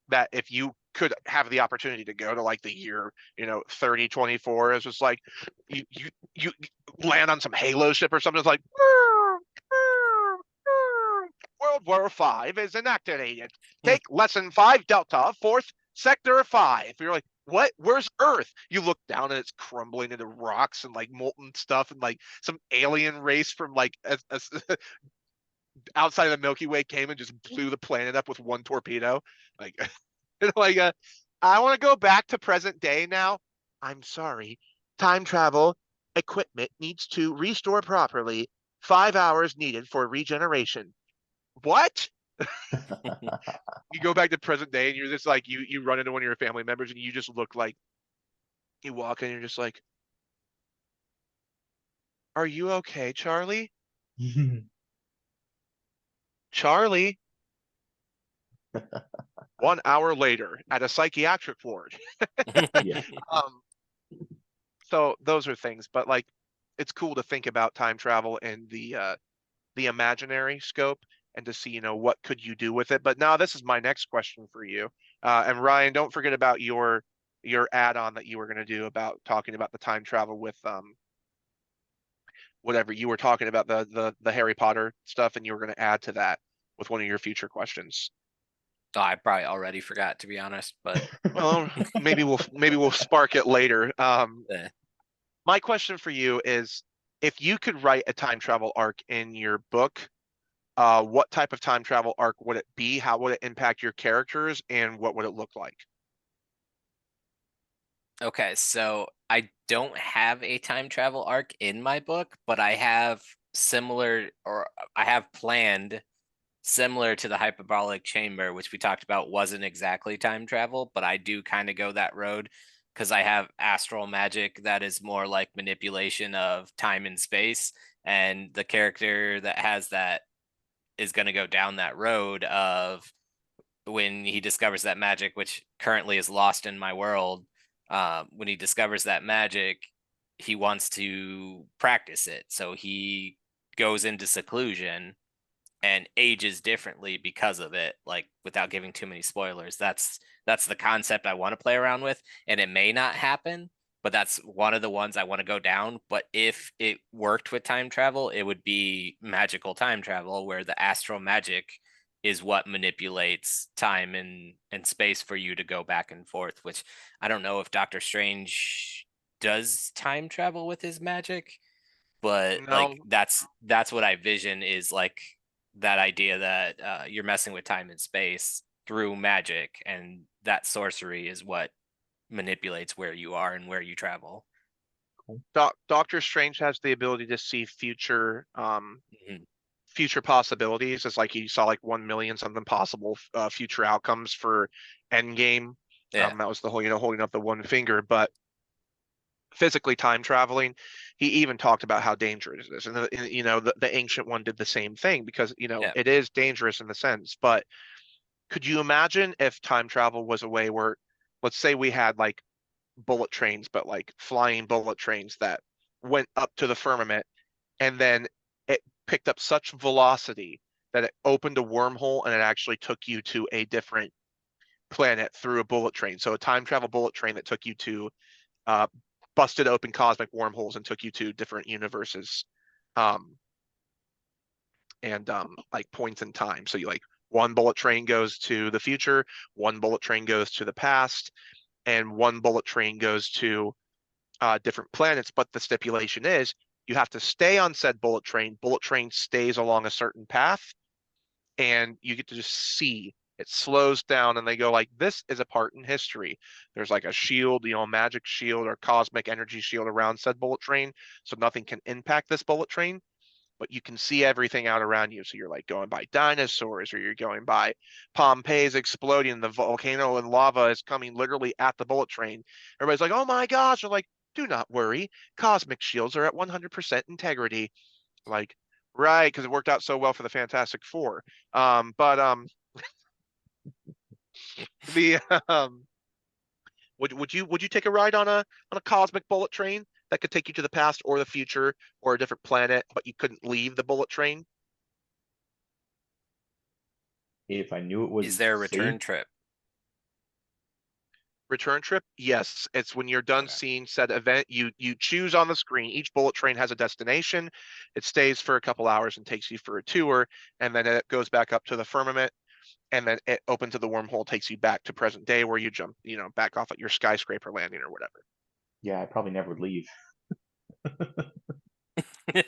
that if you could have the opportunity to go to like the year, 3024, it's just like you land on some Halo ship or something. It's like World War V is inactivated. mm, Take lesson 5 Delta, fourth sector 5. You're like, what? Where's Earth? You look down and it's crumbling into rocks and like molten stuff, and like some alien race from like outside of the Milky Way came and just blew the planet up with one torpedo. Like, like I want to go back to present day now. I'm sorry. Time travel equipment needs to restore properly. 5 hours needed for regeneration. What? You go back to present day and you're just like, you run into one of your family members and you just look like, you walk in and you're just like, "Are you okay, Charlie? Charlie?" 1 hour later at a psychiatric ward. Yeah. Um, so those are things, but like it's cool to think about time travel and the imaginary scope, and to see, what could you do with it. But now this is my next question for you. And Ryan, don't forget about your add-on that you were going to do about talking about the time travel with whatever you were talking about, the Harry Potter stuff, and you were going to add to that with one of your future questions. Oh, I probably already forgot, to be honest, but Well, maybe we'll spark it later. eh, My question for you is, if you could write a time travel arc in your book, what type of time travel arc would it be? How would it impact your characters, and what would it look like? okay, so I don't have a time travel arc in my book, but I have similar, or I have planned similar to the hyperbolic chamber, which we talked about wasn't exactly time travel, but I do kind of go that road because I have astral magic that is more like manipulation of time and space. And the character that has that is going to go down that road of when he discovers that magic, which currently is lost in my world. When he discovers that magic, he wants to practice it. So he goes into seclusion and ages differently because of it. Like, without giving too many spoilers, that's the concept I want to play around with, and it may not happen, but that's one of the ones I want to go down. But if it worked with time travel, it would be magical time travel, where the astral magic is what manipulates time and space for you to go back and forth, which I don't know if Doctor Strange does time travel with his magic, but like No, that's what I vision, is like that idea that you're messing with time and space through magic, and that sorcery is what manipulates where you are and where you travel. Doctor Strange has the ability to see Mhm. future possibilities. It's like he saw like 1 million something possible future outcomes for Endgame. Yeah, That was the whole, holding up the one finger, but physically time traveling, he even talked about how dangerous it is. And the ancient one did the same thing because, yeah, it is dangerous in the sense. But could you imagine if time travel was a way where, let's say we had like bullet trains, but like flying bullet trains that went up to the firmament, and then it picked up such velocity that it opened a wormhole and it actually took you to a different planet through a bullet train. So a time travel bullet train that took you to uh, busted open cosmic wormholes and took you to different universes, um, and like points in time. So you like one bullet train goes to the future, one bullet train goes to the past, and one bullet train goes to different planets. But the stipulation is you have to stay on said bullet train. Bullet train stays along a certain path, and you get to just see it slows down and they go like, this is a part in history. There's like a shield, a magic shield or cosmic energy shield around said bullet train, so nothing can impact this bullet train, but you can see everything out around you. So you're like going by dinosaurs, or you're going by Pompeii's exploding, the volcano and lava is coming literally at the bullet train. Everybody's like, oh my gosh. They're like, do not worry, cosmic shields are at 100% integrity. Like, right, because it worked out so well for the Fantastic Four. But the would you take a ride on a cosmic bullet train that could take you to the past or the future or a different planet, but you couldn't leave the bullet train? If I knew it is was there a safe, return trip? Return trip? Yes. It's when you're done Okay. seeing said event, you choose on the screen. Each bullet train has a destination. It stays for a couple hours and takes you for a tour, and then it goes back up to the firmament, and then it opens to the wormhole, takes you back to present day where you jump, back off at your skyscraper landing or whatever. yeah, I probably never would leave. I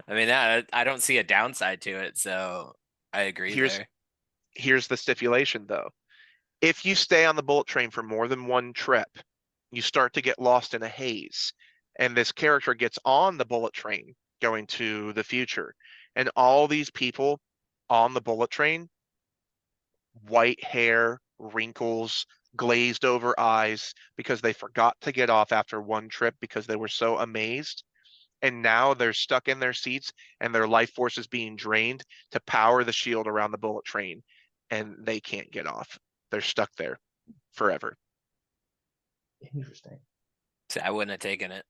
mean, I don't see a downside to it, so I agree Here's there. here's the stipulation though. If you stay on the bullet train for more than one trip, you start to get lost in a haze. And this character gets on the bullet train going to the future. And all these people on the bullet train, white hair, wrinkles, glazed over eyes, because they forgot to get off after one trip because they were so amazed. And now they're stuck in their seats and their life force is being drained to power the shield around the bullet train. And they can't get off. They're stuck there forever. Interesting. So I wouldn't have taken it.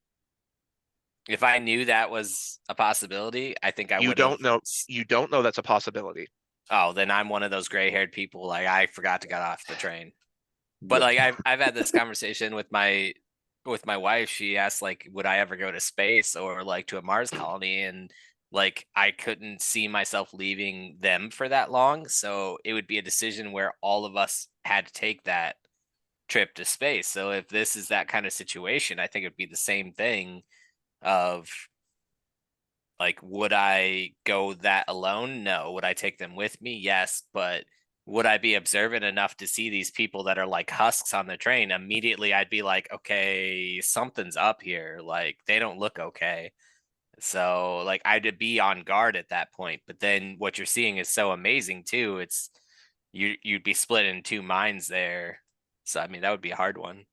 If I knew that was a possibility, I think I You would have. don't know. You don't know that's a possibility. Oh, then I'm one of those gray-haired people. Like, I forgot to get off the train. But Yep. like, I've had this conversation with my wife. She asked, like, would I ever go to space or like to a Mars colony, and like I couldn't see myself leaving them for that long. So it would be a decision where all of us had to take that trip to space. So if this is that kind of situation, I think it'd be the same thing of, like, would I go that alone? No. Would I take them with me? Yes. But would I be observant enough to see these people that are like husks on the train? Immediately, I'd be like, okay, something's up here. Like, they don't look okay. So, like, I'd be on guard at that point. But then what you're seeing is so amazing too. You'd be split in two minds there. So, I mean, that would be a hard one.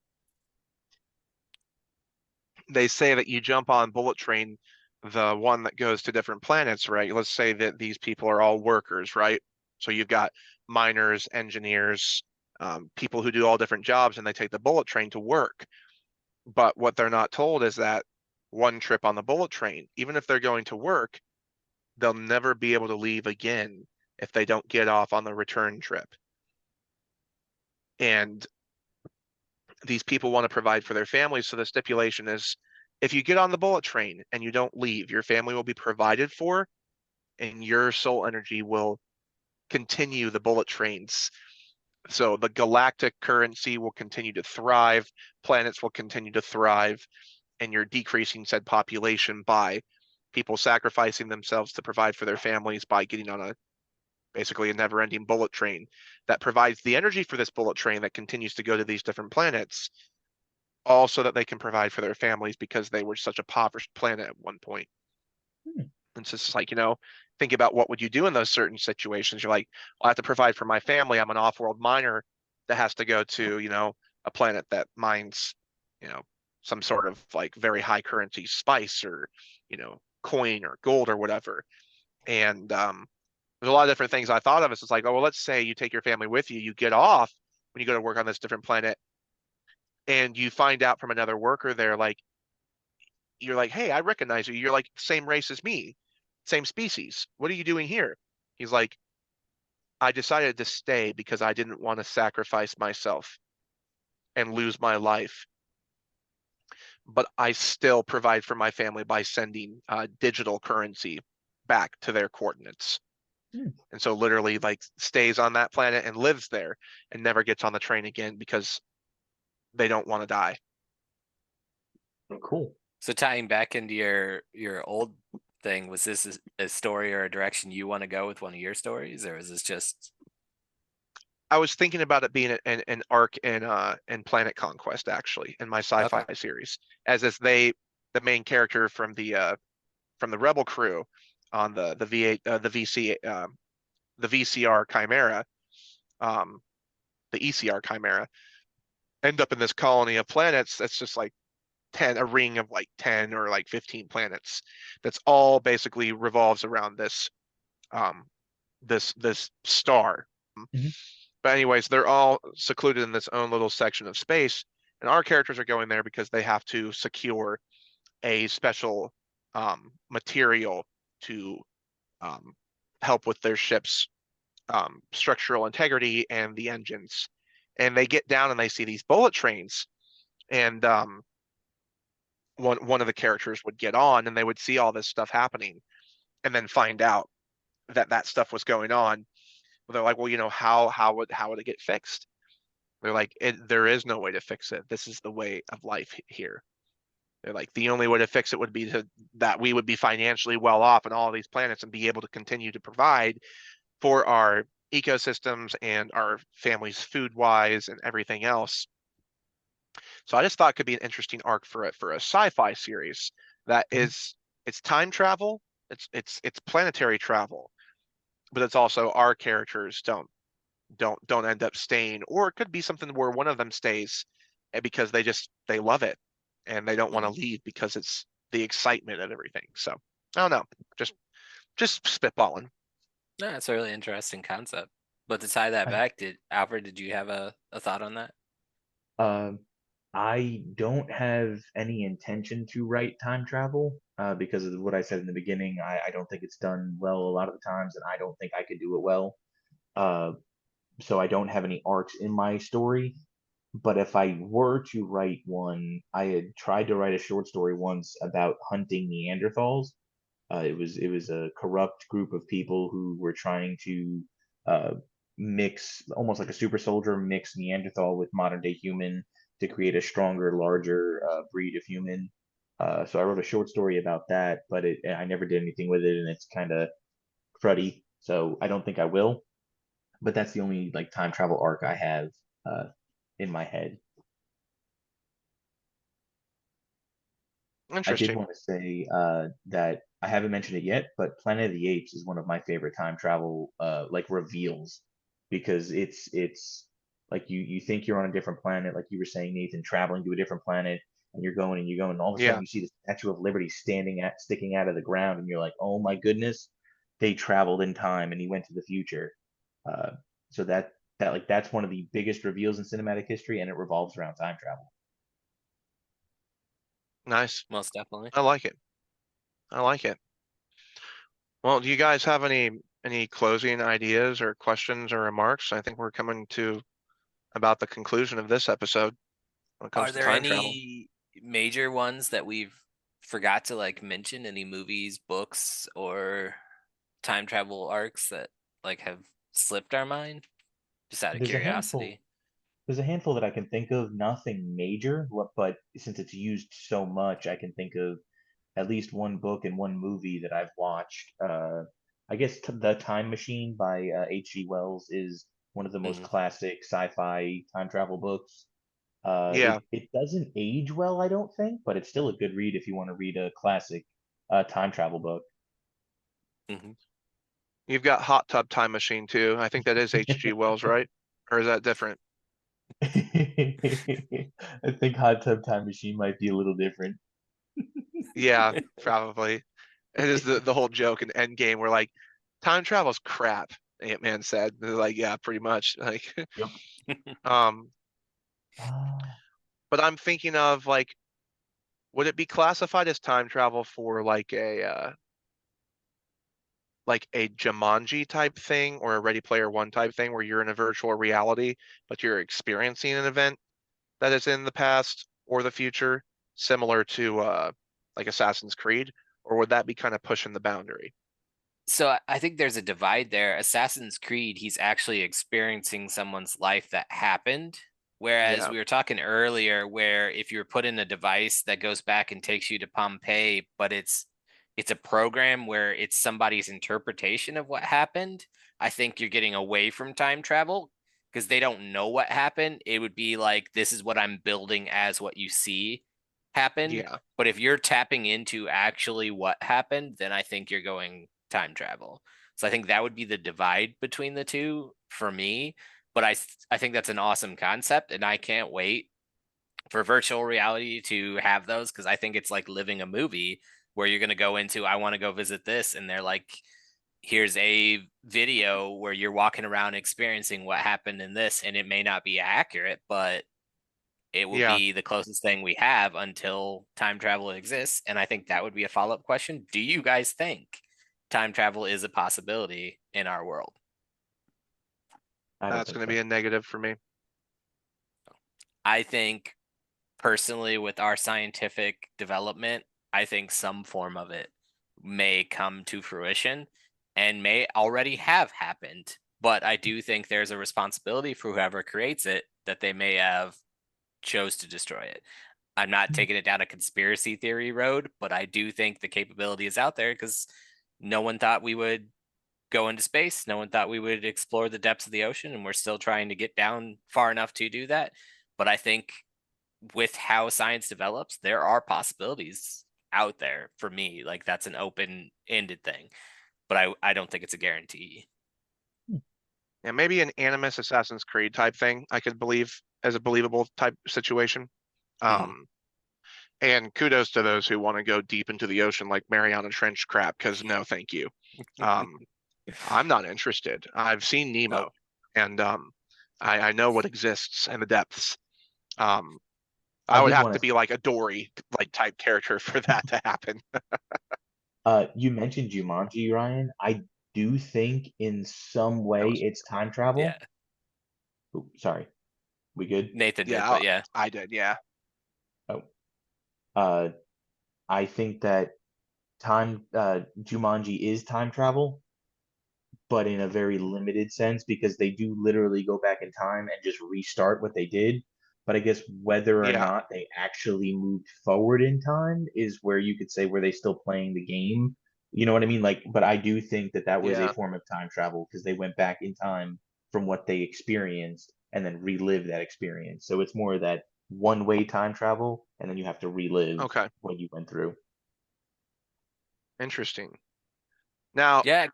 They say that you jump on bullet train, the one that goes to different planets, right? Let's say that these people are all workers, right? So you've got miners, engineers, people who do all different jobs, and they take the bullet train to work. But what they're not told is that one trip on the bullet train, even if they're going to work, they'll never be able to leave again if they don't get off on the return trip. And these people want to provide for their families. So the stipulation is if you get on the bullet train and you don't leave, your family will be provided for and your soul energy will continue the bullet trains. So the galactic currency will continue to thrive, planets will continue to thrive, and you're decreasing said population by people sacrificing themselves to provide for their families by getting on basically a never-ending bullet train that provides the energy for this bullet train that continues to go to these different planets, all so that they can provide for their families because they were such a impoverished planet at one point. Hmm. It's just like, think about what would you do in those certain situations. You're like, well, I have to provide for my family. I'm an off-world miner that has to go to, a planet that mines, you know, some sort of like very high currency spice or, coin or gold or whatever. And there's a lot of different things I thought of. It's like, oh, well, let's say you take your family with you, you get off when you go to work on this different planet, and you find out from another worker there, like, you're like, hey, I recognize you. You're like same race as me, same species. What are you doing here? He's like, I decided to stay because I didn't want to sacrifice myself and lose my life. But I still provide for my family by sending digital currency back to their coordinates. Hmm. And so literally like stays on that planet and lives there and never gets on the train again because they don't want to die. Cool. So tying back into your old thing, was this a story or a direction you want to go with one of your stories, or is this just I was thinking about it being an arc in Planet Conquest actually in my sci-fi okay? series, as is the main character from the Rebel crew on the V8 the VCR Chimera, um, the ECR Chimera, end up in this colony of planets that's just like a ring of like 10 or like 15 planets that's all basically revolves around um this star. Mhm. But anyways, they're all secluded in this own little section of space, and our characters are going there because they have to secure a special material to um, help with their ship's structural integrity and the engines. And they get down and they see these bullet trains, and one of the characters would get on, and they would see all this stuff happening, and then find out that that stuff was going on. They're like, well, how would it get fixed? They're like, there is no way to fix it. This is the way of life here. They're like, the only way to fix it would be that we would be financially well off on all of these planets and be able to continue to provide for our ecosystems and our families food wise and everything else. So I just thought it could be an interesting arc for a sci-fi series that Mhm. is it's time travel, it's planetary travel, but it's also our characters don't end up staying, or it could be something where one of them stays because they love it and they don't want to Mhm. leave because it's the excitement of everything. So I don't know, just spitballing. No, that's a really interesting concept. But to tie that I, back, did you have a thought on that? um, I don't have any intention to write time travel because of what I said in the beginning. I don't think it's done well a lot of the times, and I don't think I could do it well. Uh, so I don't have any arcs in my story. But if I were to write one, I had tried to write a short story once about hunting Neanderthals. It was a corrupt group of people who were trying to uh, mix, almost like a super soldier, mix Neanderthal with modern day human to create a stronger, larger breed of human. So I wrote a short story about that, but I never did anything with it, and it's kind of cruddy. So I don't think I will. But that's the only like time travel arc I have uh, in my head. I did Interesting. want to say that I haven't mentioned it yet, but Planet of the Apes is one of my favorite time travel like reveals because it's like you think you're on a different planet, like you were saying, Nathan, traveling to a different planet, and you're going, and all of a sudden Yeah, you see the Statue of Liberty sticking out of the ground, and you're like, oh my goodness, they traveled in time and he went to the future. Uh, so that's one of the biggest reveals in cinematic history, and it revolves around time travel. nice. Most definitely. I like it. I like it. Well, do you guys have any closing ideas or questions or remarks? I think we're coming to about the conclusion of this episode when it comes Are to there time travel. any major ones that we've forgot to like mention? Any movies, books, or time travel arcs that like have slipped our mind? Just out of There's a handful. curiosity. There's a handful that I can think of, nothing major, but since it's used so much, I can think of at least one book and one movie that I've watched. I guess The Time Machine by H.G. Wells is one of the most Mhm. classic sci-fi time travel books. Yeah. It doesn't age well, I don't think, but it's still a good read if you want to read a classic time travel book. Mhm. You've got Hot Tub Time Machine too. I think that is H.G. Wells, right? Or is that different? I think Hot Tub Time Machine might be a little different. Yeah, probably. It is the whole joke in Endgame where like time travel's crap, Ant-Man said. They're like, yeah, pretty much. Like Yep. um, Ah, but I'm thinking of like, would it be classified as time travel for like a Jumanji type thing or a Ready Player One type thing where you're in a virtual reality, but you're experiencing an event that is in the past or the future, similar to like Assassin's Creed, or would that be kind of pushing the boundary? So I think there's a divide there. Assassin's Creed, he's actually experiencing someone's life that happened. Whereas Yeah, we were talking earlier, where if you're put in a device that goes back and takes you to Pompeii, but it's a program where it's somebody's interpretation of what happened, I think you're getting away from time travel because they don't know what happened. It would be like this is what I'm building as what you see happened. yeah, But if you're tapping into actually what happened, then I think you're going time travel. So I think that would be the divide between the two for me. But I think that's an awesome concept, and I can't wait for virtual reality to have those because I think it's like living a movie where you're going to go into I want to go visit this, and they're like, here's a video where you're walking around experiencing what happened in this, and it may not be accurate, but it will yeah. be the closest thing we have until time travel exists. And I think that would be a follow up question. Do you guys think time travel is a possibility in our world? I don't That's think going to be so. a negative for me. I think personally, with our scientific development, I think some form of it may come to fruition and may already have happened. But I do think there's a responsibility for whoever creates it that they may have chose to destroy it. I'm not taking it down a conspiracy theory road, but I do think the capability is out there because no one thought we would go into space. No one thought we would explore the depths of the ocean, and we're still trying to get down far enough to do that. But I think with how science develops, there are possibilities out there for me. Like that's an open ended thing, but I don't think it's a guarantee. Yeah, maybe an Animus Assassin's Creed type thing I could believe as a believable type situation. Mhm. Um, and kudos to those who want to go deep into the ocean like Mariana Trench crap, because no, thank you. Um, I'm not interested. I've seen Nope. Nemo, and I know what exists in the depths. Um, I I would did have want to to. be like a Dory like type character for that to happen. You mentioned Jumanji, Ryan. I do think in some That way was it's time Yeah. travel. Ooh, sorry, we good? Nathan did, yeah, but yeah. I did. Yeah, Oh, uh, I think that Jumanji is time travel, but in a very limited sense because they do literally go back in time and just restart what they did. But I guess whether or yeah, not they actually moved forward in time is where you could say were they still playing the game? You know what I mean? Like, but I do think that that was a yeah. form of time travel because they went back in time from what they experienced and then relive that experience. So it's more that one way time travel, and then you have to relive Okay, what you went through. interesting. Now, Yeah,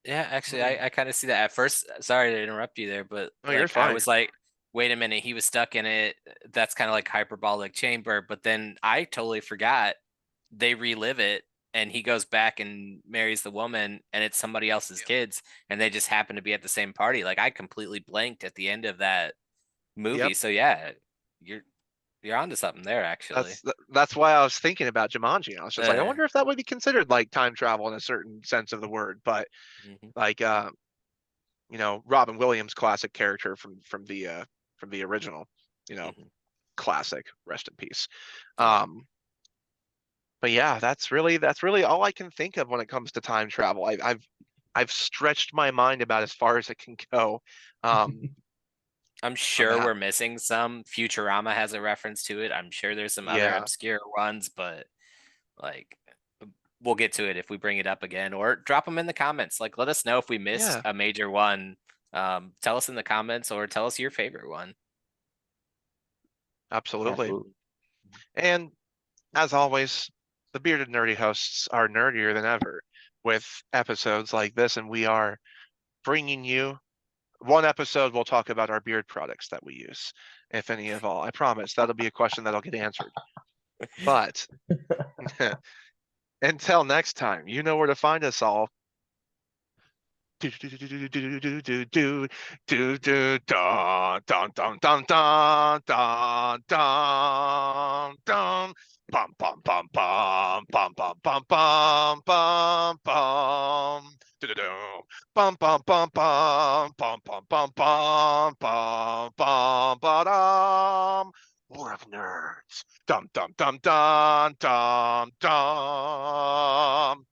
yeah, actually hmm, I kind of see that at first. Sorry to interrupt you there, but oh, you're like I fine. was like, wait a minute, he was stuck in it. That's kind of like hyperbolic chamber, but then I totally forgot they relive it and he goes back and marries the woman and it's somebody else's Yeah. kids and they just happen to be at the same party. Like I completely blanked at the end of that movie. Yep. So yeah, you're You're onto something there, actually. That's why I was thinking about Jumanji. I was just like, I Uh, wonder if that would be considered like time travel in a certain sense of the word. But mhm, like, Robin Williams, classic character from the original, you know, mhm. classic. Rest in peace. Yeah. Um, but yeah, that's really all I can think of when it comes to time travel. I've stretched my mind about as far as it can go. Um, I'm on sure that. we're missing some. Futurama has a reference to it. I'm sure there's some other Yeah, obscure ones, but like we'll get to it if we bring it up again, or drop them in the comments. Like, let us know if we missed yeah, a major one. Tell us in the comments, or tell us your favorite one. absolutely. Absolutely. And as always, the bearded nerdy hosts are nerdier than ever with episodes like this, and we are bringing you one episode. We'll talk about our beard products that we use, if any of all. I promise that'll be a question that'll get answered. But until next time, you know where to find us all. Do do do do do do do do do do dun dun dun dun dun dun dun dun bum bum bum bum bum bum bum bum bum bum do do do bum bum bum bum bum bum bum bum bum bum ba War of Nerds. Dum dum dum dum dum dum.